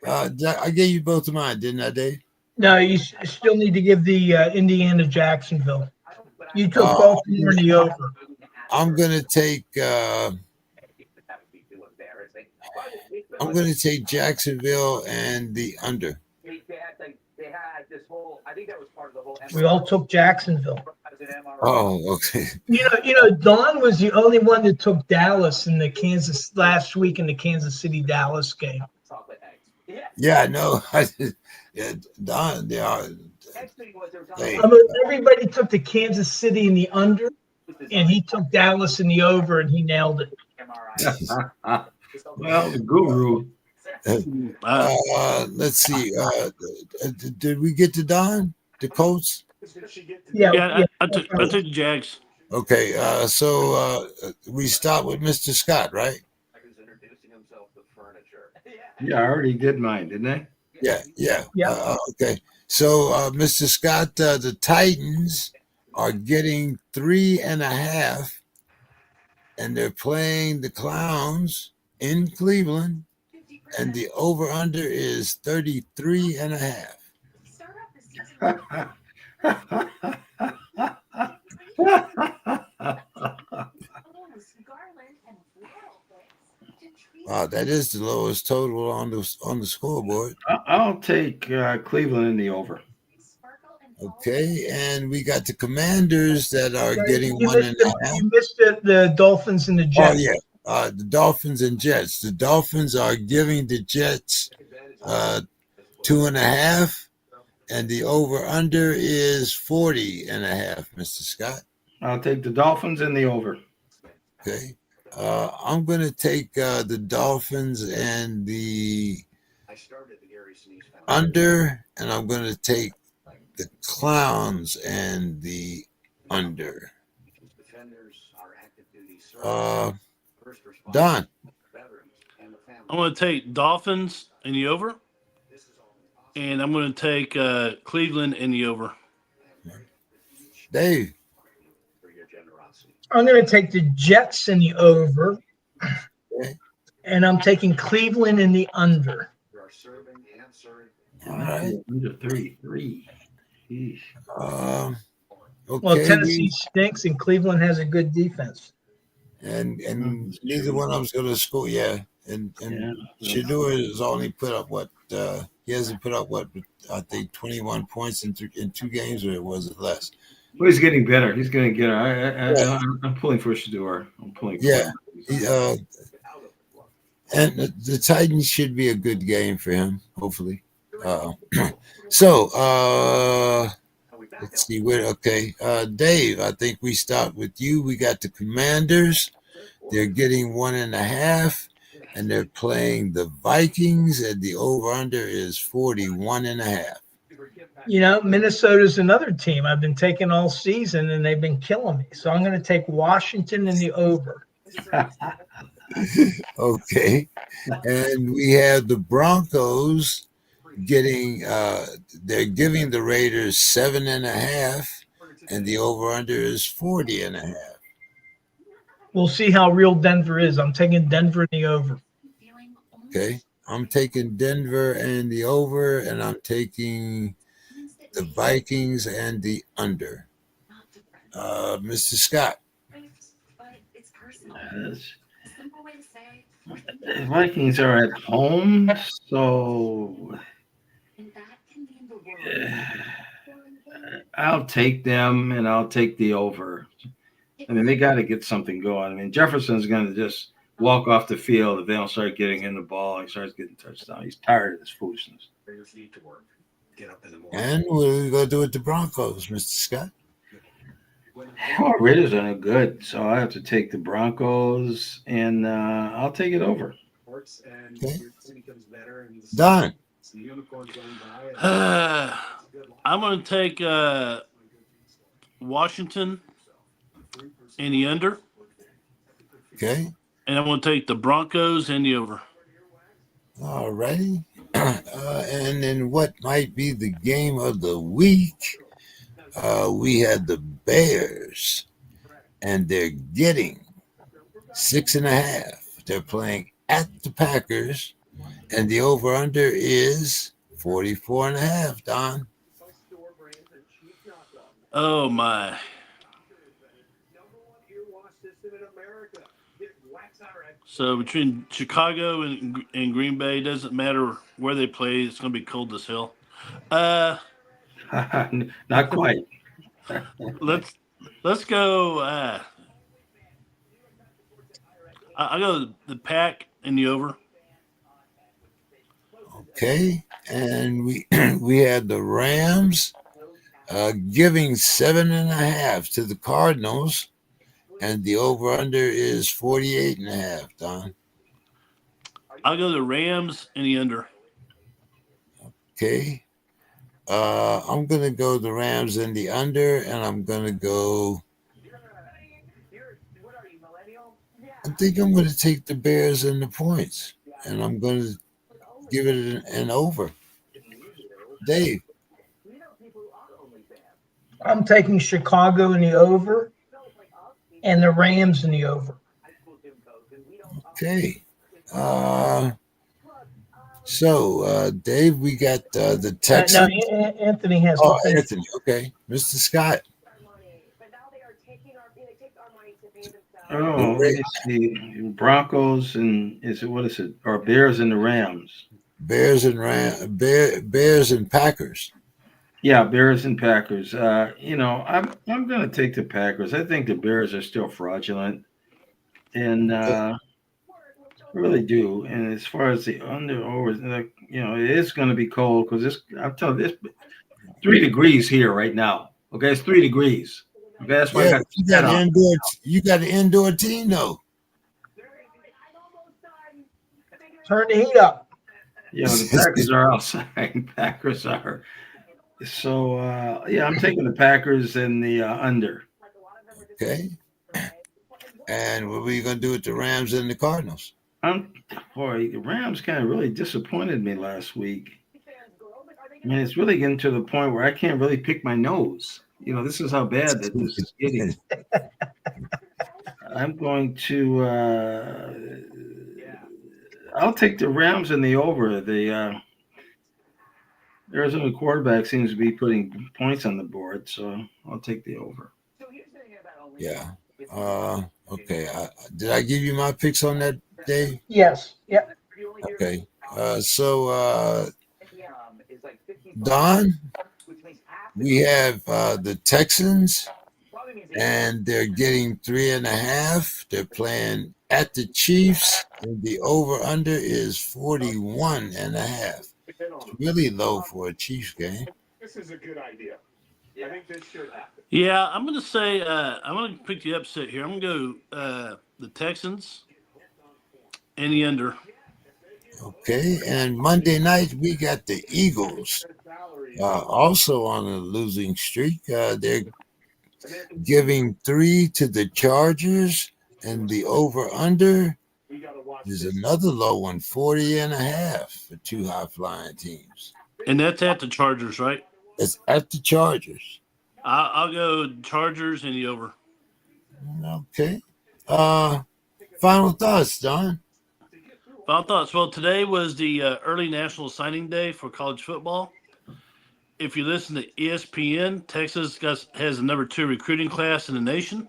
I gave you both of mine, didn't I, Dave? No, you still need to give the Indiana Jacksonville. You took Uh, Baltimore in the over. I'm gonna take Jacksonville and the under. We all took Jacksonville. Oh, okay. Don was the only one that took Dallas in the last week in the Kansas City Dallas game. Yeah, I know. Yeah, Don, they are. Hey, Everybody took the Kansas City in the under, and he took Dallas in the over, and he nailed it. Well, the guru. Let's see. Did we get to Don? The Colts? Yeah. I took the Jags. Okay. So we start with Mr. Scott, right? Yeah, I already did mine, didn't I? Yeah. Yeah. Okay. So, Mr. Scott, the Titans are getting 3.5, and they're playing the Clowns in Cleveland, and the over-under is 33.5. Wow, that is the lowest total on the scoreboard. I'll take Cleveland in the over. Okay, and we got the Commanders that are getting You 1.5. You missed the Dolphins and the Jets. Oh yeah, the Dolphins and Jets. The Dolphins are giving the Jets 2.5, and the over/under is 40.5. Mr. Scott. I'll take the Dolphins in the over. Okay, I'm going to take the Dolphins and the under, and I'm going to take the Clowns and the under. Don. I'm going to take Dolphins in the over, and I'm going to take Cleveland in the over. Dave. I'm going to take the Jets in the over, and I'm taking Cleveland in the under. All right. Under 3. Okay. Well, Tennessee stinks, and Cleveland has a good defense. And neither one of them's going to score. Yeah. And Shador has only put up he hasn't put up I think 21 points in 2 games, or was it less? Well, he's getting better. He's going to get I'm pulling for Shador. I'm pulling for him. And the Titans should be a good game for him, hopefully. So let's see where. Okay, Dave, I think we start with you. We got the Commanders. They're getting 1.5, and they're playing the Vikings, and the over/under is 41.5. Minnesota's another team I've been taking all season, and they've been killing me. So I'm going to take Washington in the over. Okay, and we have the Broncos they're giving the Raiders 7.5, and the over/under is 40.5. We'll see how real Denver is. I'm taking Denver in the over. Okay, I'm taking Denver and the over, and I'm taking the Vikings and the under. Mr. Scott. The Vikings are at home, so I'll take them, and I'll take the over. I mean, they got to get something going. I mean, Jefferson's going to just walk off the field if they don't start getting him the ball. He starts getting touchdowns. He's tired of this foolishness. And what are we going to do with the Broncos, Mr. Scott? Oh, Raiders are no good, so I have to take the Broncos, and I'll take it over. Okay. Don. I'm going to take Washington in the under. Okay. And I'm going to take the Broncos in the over. All righty. And then what might be the game of the week? we had the Bears, and they're getting 6.5. They're playing at the Packers, and the over-under is 44.5, Don. Oh my! So between Chicago and Green Bay, doesn't matter where they play. It's going to be cold as hell. Not quite. Let's go. I go the Pack and the over. Okay, and we we had the Rams giving 7.5 to the Cardinals, and the over/under is 48.5. Don. I'll go the Rams and the under. Okay, I'm gonna go the Rams and the under, and I'm gonna go. I think I'm gonna take the Bears and the points, and I'm gonna give it an over. Dave. I'm taking Chicago in the over and the Rams in the over. Okay. So, Dave, we got the Texans. No, Anthony has Oh, to finish. Anthony. Okay. Mr. Scott. Oh, let me see. Broncos and what is it? Or Bears and the Rams. Bears and Packers. Yeah, Bears and Packers. I'm going to take the Packers. I think the Bears are still fraudulent, and I really do. And as far as the under over, it is going to be cold because I'm telling you, it's 3 degrees here right now. Okay, it's 3 degrees. Okay, that's why I got you got an indoor team though. Turn the heat up. The Packers are outside. Packers are. So, I'm taking the Packers and the under. Okay. And what were you going to do with the Rams and the Cardinals? The Rams kind of really disappointed me last week. I mean, it's really getting to the point where I can't really pick my nose. This is how bad that this is getting. I'm going to I'll take the Rams and the over. The Arizona quarterback seems to be putting points on the board, so I'll take the over. Yeah. Okay. Did I give you my picks on that, Dave? Yes. Yep. Okay. Don, we have the Texans, and they're getting 3.5. They're playing at the Chiefs, and the over/under is 41.5. It's really low for a Chiefs game. This is a good idea. I think this should happen. Yeah, I'm going to say I'm going to pick the upset here. I'm going to go the Texans and the under. Okay, and Monday night we got the Eagles, also on a losing streak. They're giving 3 to the Chargers, and the over/under is another low one, 40.5 for 2 high-flying teams. And that's at the Chargers, right? It's at the Chargers. I'll go Chargers and the over. Okay. Final thoughts, Don? Final thoughts. Well, today was the early National Signing Day for college football. If you listen to ESPN, Texas has the number 2 recruiting class in the nation.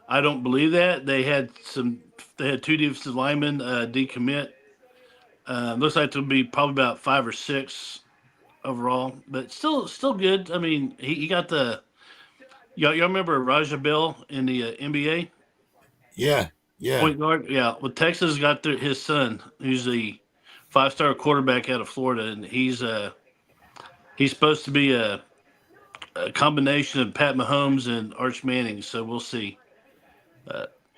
I don't believe that. They had 2 defensive linemen decommit. Looks like there'll be probably about 5 or 6 overall, but still good. I mean, he got the y'all remember Raja Bell in the NBA? Yeah. Point guard. Yeah. Well, Texas got his son, who's the 5-star quarterback out of Florida, and he's supposed to be a combination of Pat Mahomes and Arch Manning. So we'll see.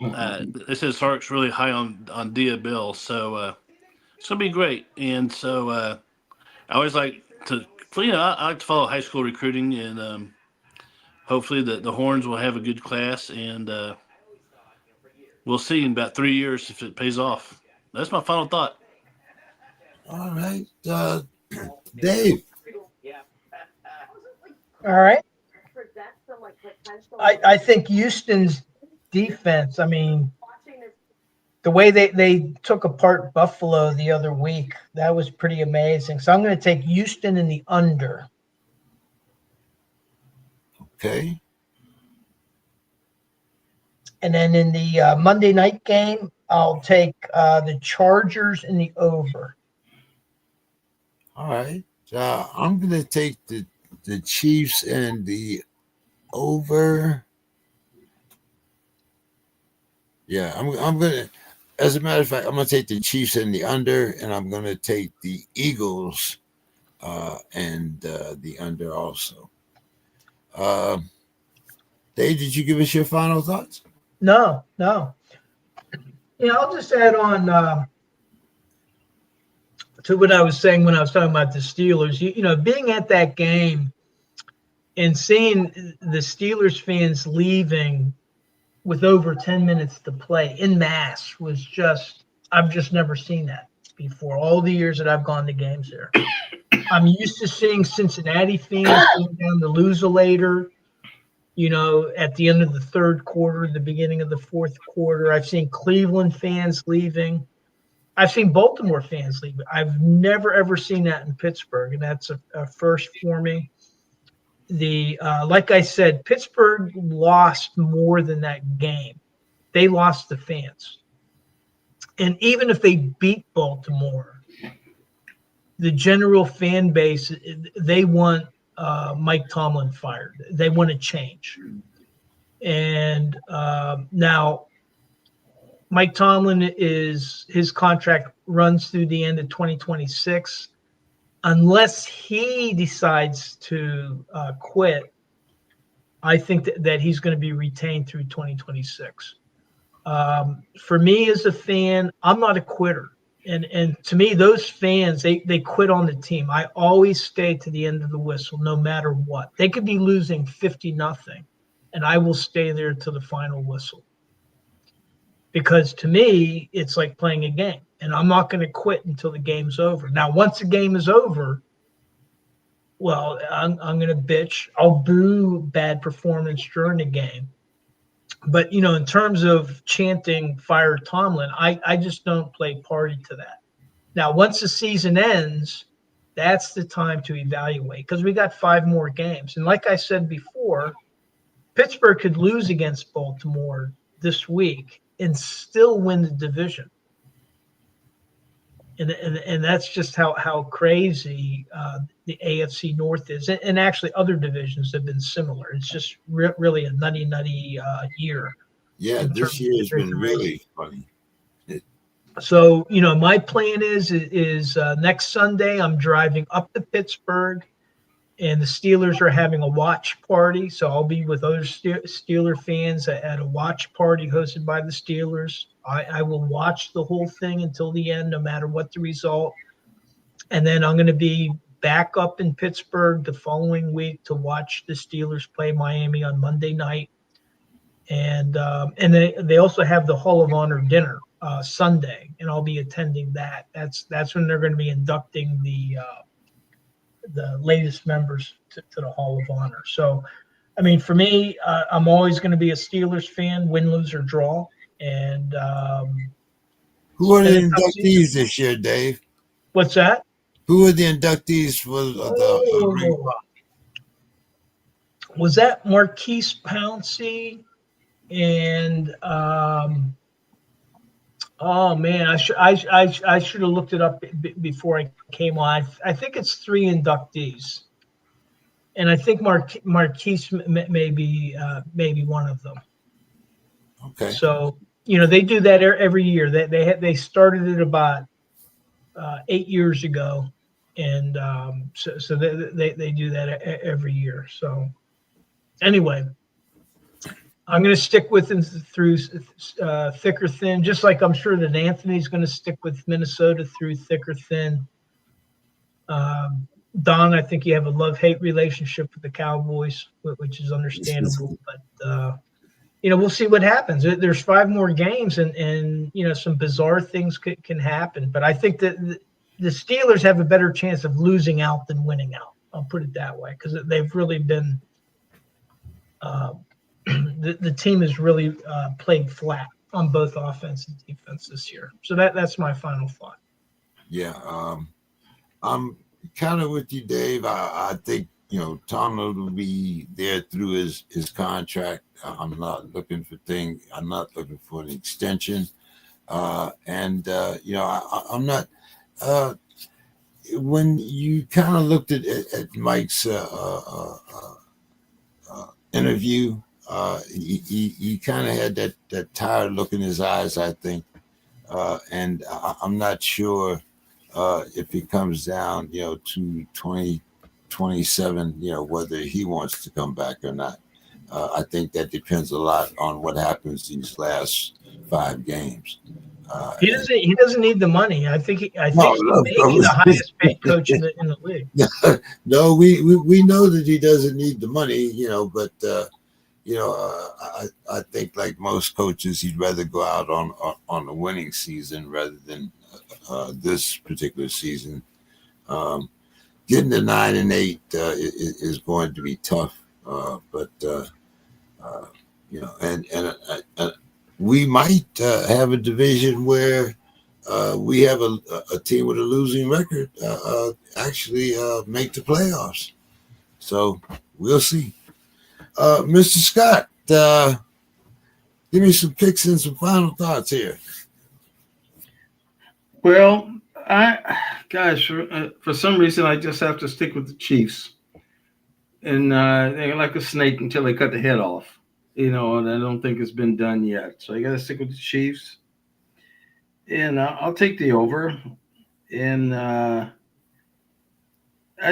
It says Sark's really high on Dia Bell, so it's gonna be great. And so I always like to, I like to follow high school recruiting, and hopefully the Horns will have a good class, and we'll see in about 3 years if it pays off. That's my final thought. All right, Dave. All right. I think Houston's defense, I mean, the way they took apart Buffalo the other week, that was pretty amazing. So I'm going to take Houston in the under. Okay. And then in the Monday night game, I'll take the Chargers in the over. All right. I'm going to take the Chiefs and the over. Yeah, I'm going to, as a matter of fact, I'm going to take the Chiefs and the under, and I'm going to take the Eagles and the under also. Dave, did you give us your final thoughts? No. I'll just add on to what I was saying when I was talking about the Steelers. Being at that game and seeing the Steelers fans leaving with over 10 minutes to play in mass was I've just never seen that before. All the years that I've gone to games there, I'm used to seeing Cincinnati fans going down the loselator, at the end of the third quarter, the beginning of the fourth quarter. I've seen Cleveland fans leaving. I've seen Baltimore fans leaving. I've never, ever seen that in Pittsburgh, and that's a first for me. Like I said, Pittsburgh lost more than that game. They lost the fans. And even if they beat Baltimore, the general fan base, they want Mike Tomlin fired. They want to change. And now Mike Tomlin his contract runs through the end of 2026. Unless he decides to quit, I think that he's going to be retained through 2026. For me as a fan, I'm not a quitter. And to me, those fans, they quit on the team. I always stay to the end of the whistle, no matter what. They could be losing 50-0, and I will stay there to the final whistle. Because to me, it's like playing a game, and I'm not going to quit until the game's over. Now, once the game is over, well, I'm going to bitch. I'll boo bad performance during the game. But, in terms of chanting fire Tomlin, I just don't play party to that. Now, once the season ends, that's the time to evaluate because we got 5 more games. And like I said before, Pittsburgh could lose against Baltimore this week and still win the division. And that's just how crazy the AFC North is. And actually other divisions have been similar. It's just really a nutty year. Yeah, this year has been really funny. So, my plan is next Sunday I'm driving up to Pittsburgh, and the Steelers are having a watch party. So I'll be with other Steeler fans at a watch party hosted by the Steelers. I will watch the whole thing until the end, no matter what the result. And then I'm going to be back up in Pittsburgh the following week to watch the Steelers play Miami on Monday night. And they also have the Hall of Honor dinner Sunday, and I'll be attending that. That's when they're going to be inducting the latest members to the Hall of Honor. So, I mean, for me, I'm always going to be a Steelers fan, win, lose, or draw. And who are the inductees this year, Dave? What's that? Who are the inductees for the was that Marquise Pouncey? And oh man, I should have looked it up before I came on. I think it's 3 inductees, and I think Marquise may be one of them. Okay. So they do that every year. They started it about 8 years ago, and so they do that every year. So anyway, I'm going to stick with him through thick or thin, just like I'm sure that Anthony's going to stick with Minnesota through thick or thin. Don, I think you have a love-hate relationship with the Cowboys, which is understandable. But, we'll see what happens. There's 5 more games, and some bizarre things can happen. But I think that the Steelers have a better chance of losing out than winning out. I'll put it that way because they've really been the team has really played flat on both offense and defense this year. So that's my final thought. Yeah, I'm kind of with you, Dave. I think Tomlin will be there through his contract. I'm not looking for an extension, and I'm not. When you kind of looked at Mike's interview, he kind of had that tired look in his eyes, I think, and I'm not sure if it comes down, to 2027, whether he wants to come back or not. I think that depends a lot on what happens these last 5 games. He doesn't need the money. I think he may be the highest paid coach in the league. No, we know that he doesn't need the money, but I think like most coaches, he'd rather go out on a winning season rather than this particular season. Getting to 9-8 is going to be tough, but and we might have a division where we have a team with a losing record actually make the playoffs. So we'll see. Mr. Scott, give me some picks and some final thoughts here. Well, for some reason, I just have to stick with the Chiefs. And they're like a snake until they cut the head off, and I don't think it's been done yet. So I got to stick with the Chiefs. And I'll take the over. And I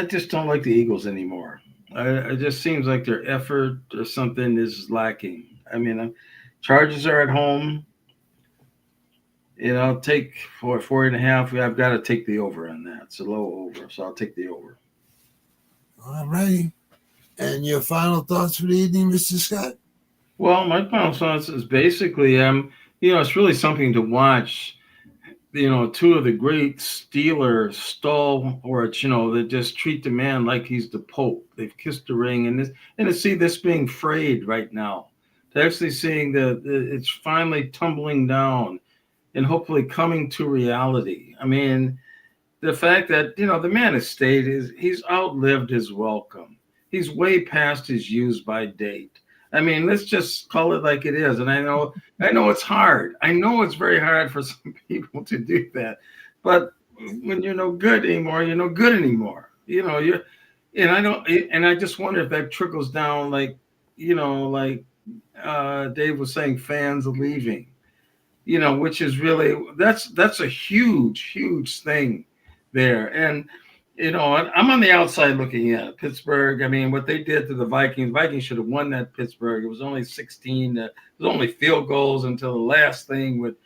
just don't like the Eagles anymore. It just seems like their effort or something is lacking. I mean, Chargers are at home. I'll take 4.5. I've got to take the over on that. It's a low over, so I'll take the over. All righty. And your final thoughts for the evening, Mr. Scott? Well, my final thoughts is basically, it's really something to watch. 2 of the great Steeler stalwarts, that just treat the man like he's the Pope. They've kissed the ring, and to see this being frayed right now, to actually seeing that it's finally tumbling down and hopefully coming to reality. I mean, the fact that, the man has he's outlived his welcome. He's way past his use-by date. I mean, let's just call it like it is. And I know it's hard. I know it's very hard for some people to do that. But when you're no good anymore, you're no good anymore. And I just wonder if that trickles down, like Dave was saying, fans leaving. Which is really that's a huge, huge thing there. And I'm on the outside looking at Pittsburgh. I mean, what they did to the Vikings should have won that Pittsburgh. It was only 16. It was only field goals until the last thing with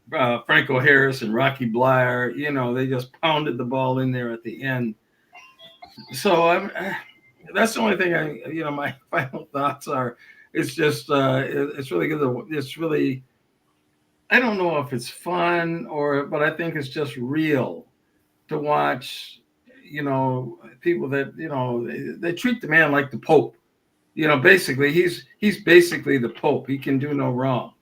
Franco Harris and Rocky Bleier. They just pounded the ball in there at the end. So that's the only thing my final thoughts are. It's just it's really good. It's really, I don't know if it's fun but I think it's just real to watch. People that they treat the man like the Pope. Basically he's basically the Pope. He can do no wrong.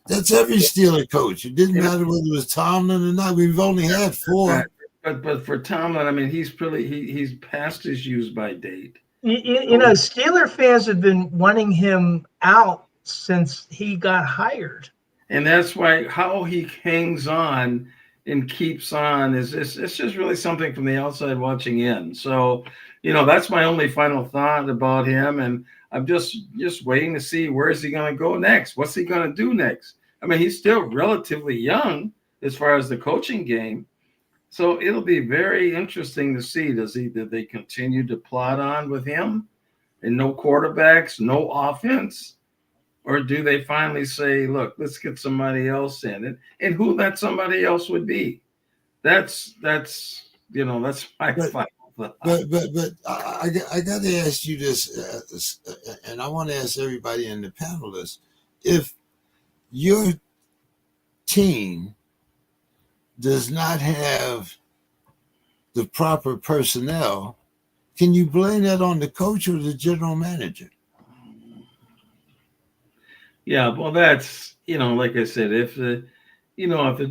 That's every Steeler coach. It didn't matter whether it was Tomlin or not. We've only had 4. But for Tomlin, I mean, he's past his use-by date. Steeler fans have been wanting him out since he got hired. And that's why how he hangs on and keeps on it's just really something from the outside watching in. So, that's my only final thought about him. And I'm just waiting to see where is he going to go next? What's he going to do next? I mean, he's still relatively young as far as the coaching game. So it'll be very interesting to see. Did they continue to plod on with him and no quarterbacks, no offense? Or do they finally say, look, let's get somebody else in? And who that somebody else would be? That's my final thought. But I got to ask you this, and I want to ask everybody in the panelists, if your team does not have the proper personnel, can you blame that on the coach or the general manager? Yeah, well, that's, like I said, if the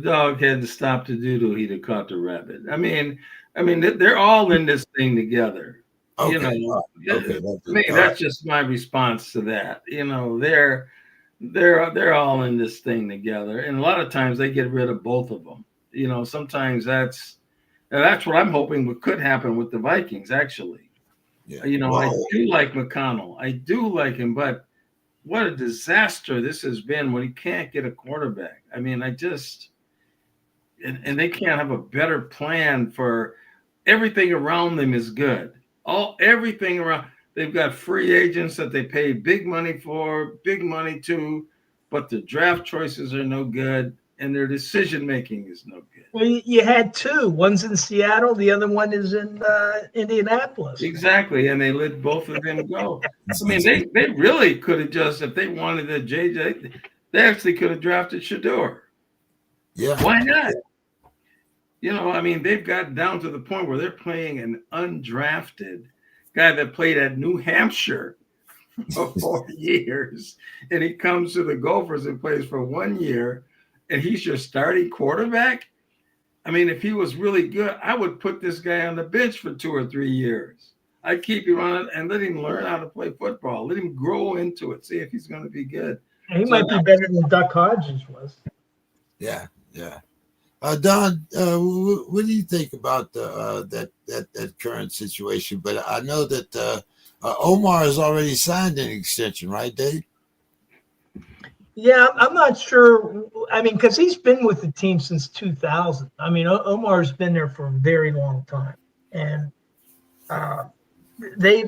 dog had to stop the doodle, he'd have caught the rabbit. They're all in this thing together. You Okay, know, all right, okay, that's I it. mean, All right. that's just my response to that. They're all in this thing together, and a lot of times they get rid of both of them. Sometimes that's what I'm hoping what could happen with the Vikings. Actually, Yeah. I Well, do like McConnell. I do like him, but what a disaster this has been when he can't get a quarterback. I just and they can't have a better plan for everything around them is good. Everything around they've got free agents that they pay big money for, big money to, but the draft choices are no good and their decision making is no good. Well, you had two. One's in Seattle. The other one is in Indianapolis. Exactly, and they let both of them go. They really could have just, if they wanted a JJ, they actually could have drafted Shador. yeah. Why not? They've got down to the point where they're playing an undrafted guy that played at New Hampshire for 4 years, and he comes to the Gophers and plays for 1 year, and he's your starting quarterback. If he was really good, I would put this guy on the bench for 2 or 3 years. I'd keep him on it and let him learn how to play football. Let him grow into it. See if he's going to be good. He might be better than Duck Hodges was. Yeah, yeah. Don, what do you think about that current situation? But I know that Omar has already signed an extension, right, Dave? Yeah, I'm not sure. Because he's been with the team since 2000. Omar's been there for a very long time, and they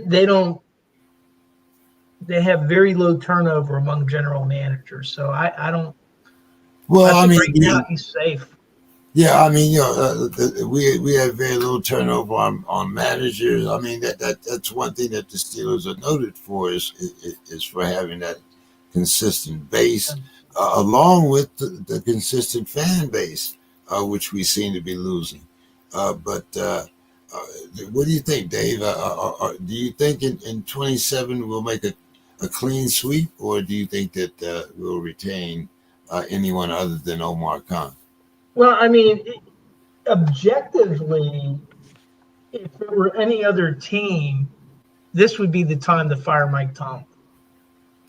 have very low turnover among general managers. So I don't. Well, I think right now he's safe. Yeah, we have very little turnover on managers. That's one thing that the Steelers are noted for is for having that consistent base, along with the consistent fan base, which we seem to be losing. But what do you think, Dave? Do you think in 27 we'll make a clean sweep, or do you think that we'll retain anyone other than Omar Khan? Well, objectively, if it were any other team, this would be the time to fire Mike Tomlin.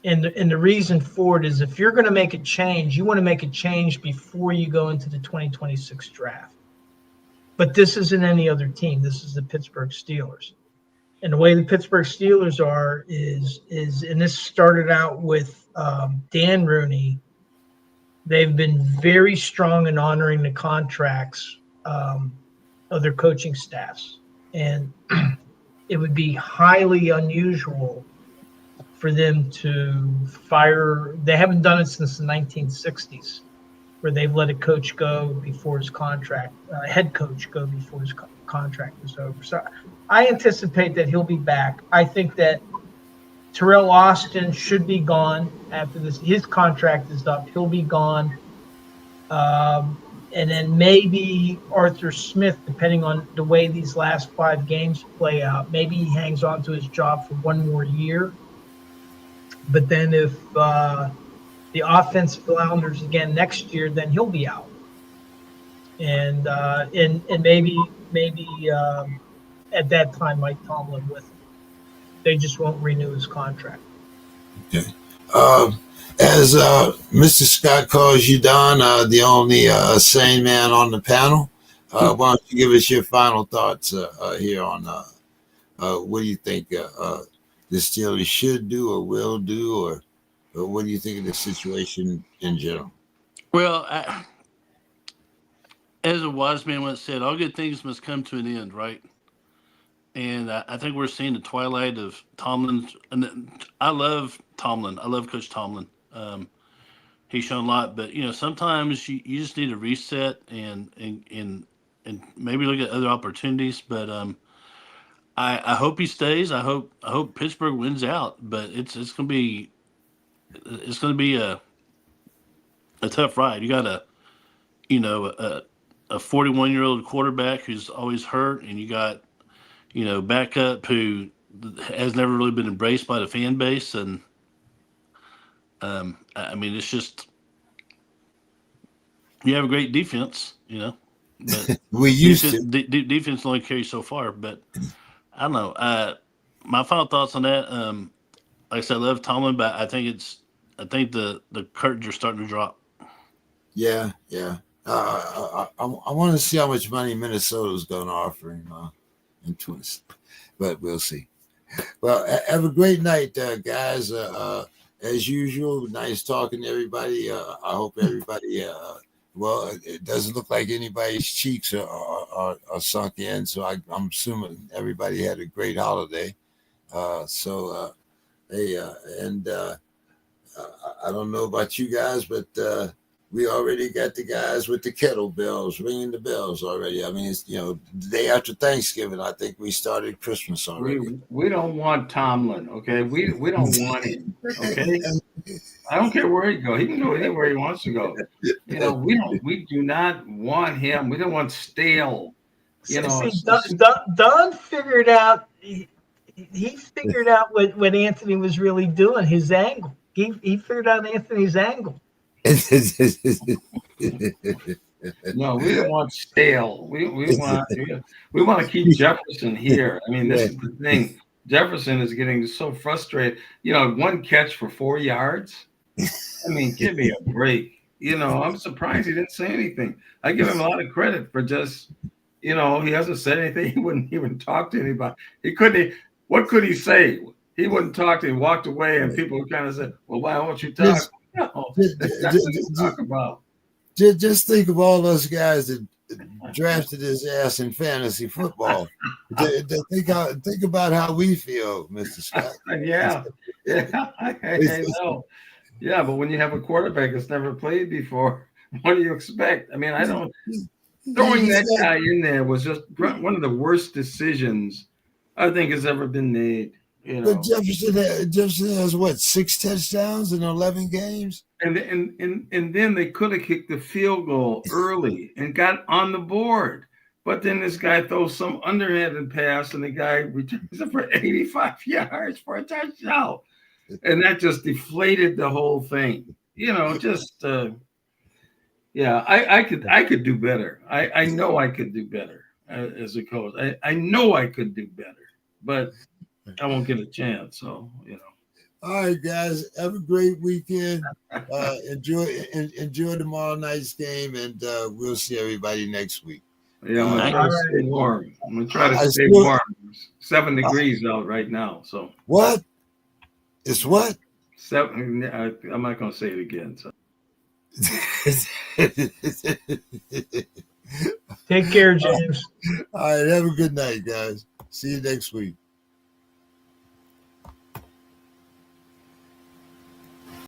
And the reason for it is if you're going to make a change, you want to make a change before you go into the 2026 draft. But this isn't any other team. This is the Pittsburgh Steelers. And the way the Pittsburgh Steelers are is and this started out with Dan Rooney. They've been very strong in honoring the contracts of their coaching staffs. And it would be highly unusual for them to fire. They haven't done it since the 1960s, where they've let a coach go before his contract, head coach go before his contract was over. So I anticipate that he'll be back. I think that Terrell Austin should be gone after this. His contract is up. He'll be gone. And then maybe Arthur Smith, depending on the way these last 5 games play out, maybe he hangs on to his job for 1 more year. But then if the offense flounders again next year, then he'll be out. And maybe at that time Mike Tomlin with him. They just won't renew his contract. Okay. As Mr. Scott calls you, Don, the only sane man on the panel, why don't you give us your final thoughts here on what do you think the Steelers should do or will do, or what do you think of the situation in general? Well, as a wise man once said, all good things must come to an end, right? And I think we're seeing the twilight of Tomlin. And I love Tomlin. I love Coach Tomlin. He's shown a lot, but sometimes you just need to reset and maybe look at other opportunities. But I hope he stays. I hope Pittsburgh wins out. But it's gonna be a tough ride. You got a 41-year-old quarterback who's always hurt, and you got backup who has never really been embraced by the fan base, and I mean, it's just you have a great defense, but We used to. defense only carries so far. But I don't know. My final thoughts on that. Like I said, I love Tomlin, but I think the curtains are starting to drop. Yeah, yeah. I want to see how much money Minnesota's going to offer him in twins, but we'll see. Well, have a great night, guys. As usual, nice talking to everybody. I hope everybody. Well, it doesn't look like anybody's cheeks are sunk in, so I'm assuming everybody had a great holiday. Hey, and I don't know about you guys, but we already got the guys with the kettlebells ringing the bells already. I mean, it's the day after Thanksgiving. I think we started Christmas already. We don't want Tomlin, okay? We don't want him, okay? I don't care where he goes. He can go anywhere he wants to go. We do not want him. We don't want stale. Don figured out. He figured out what Anthony was really doing. His angle. He figured out Anthony's angle. No, we don't want stale. We want to keep Jefferson here. I mean, this is the thing. Jefferson is getting so frustrated. One catch for 4 yards. I mean, give me a break. I'm surprised he didn't say anything. I give him a lot of credit for just, he hasn't said anything. He wouldn't even talk to anybody. He couldn't. What could he say? He wouldn't talk to him. He walked away, and people kind of said, "Well, why won't you talk?" No, that's what he's talking about. Just think of all those guys that drafted his ass in fantasy football. Think about how we feel, Mr. Scott. Yeah, I know. Yeah, but when you have a quarterback that's never played before, what do you expect? I mean, I don't. Throwing that guy in there was just one of the worst decisions I think has ever been made. But Jefferson has what, 6 touchdowns in 11 games? And then they could have kicked the field goal early and got on the board. But then this guy throws some underhanded pass and the guy returns it for 85 yards for a touchdown. And that just deflated the whole thing. I could do better. I know I could do better as a coach. I know I could do better, but I won't get a chance. So, All right, guys. Have a great weekend. Enjoy tomorrow night's game, and we'll see everybody next week. Yeah, I'm gonna try to stay warm. I'm gonna try to stay warm. 7 degrees out right now. So what? It's what? 7. I'm not gonna say it again. So. Take care, James. All right. Have a good night, guys. See you next week.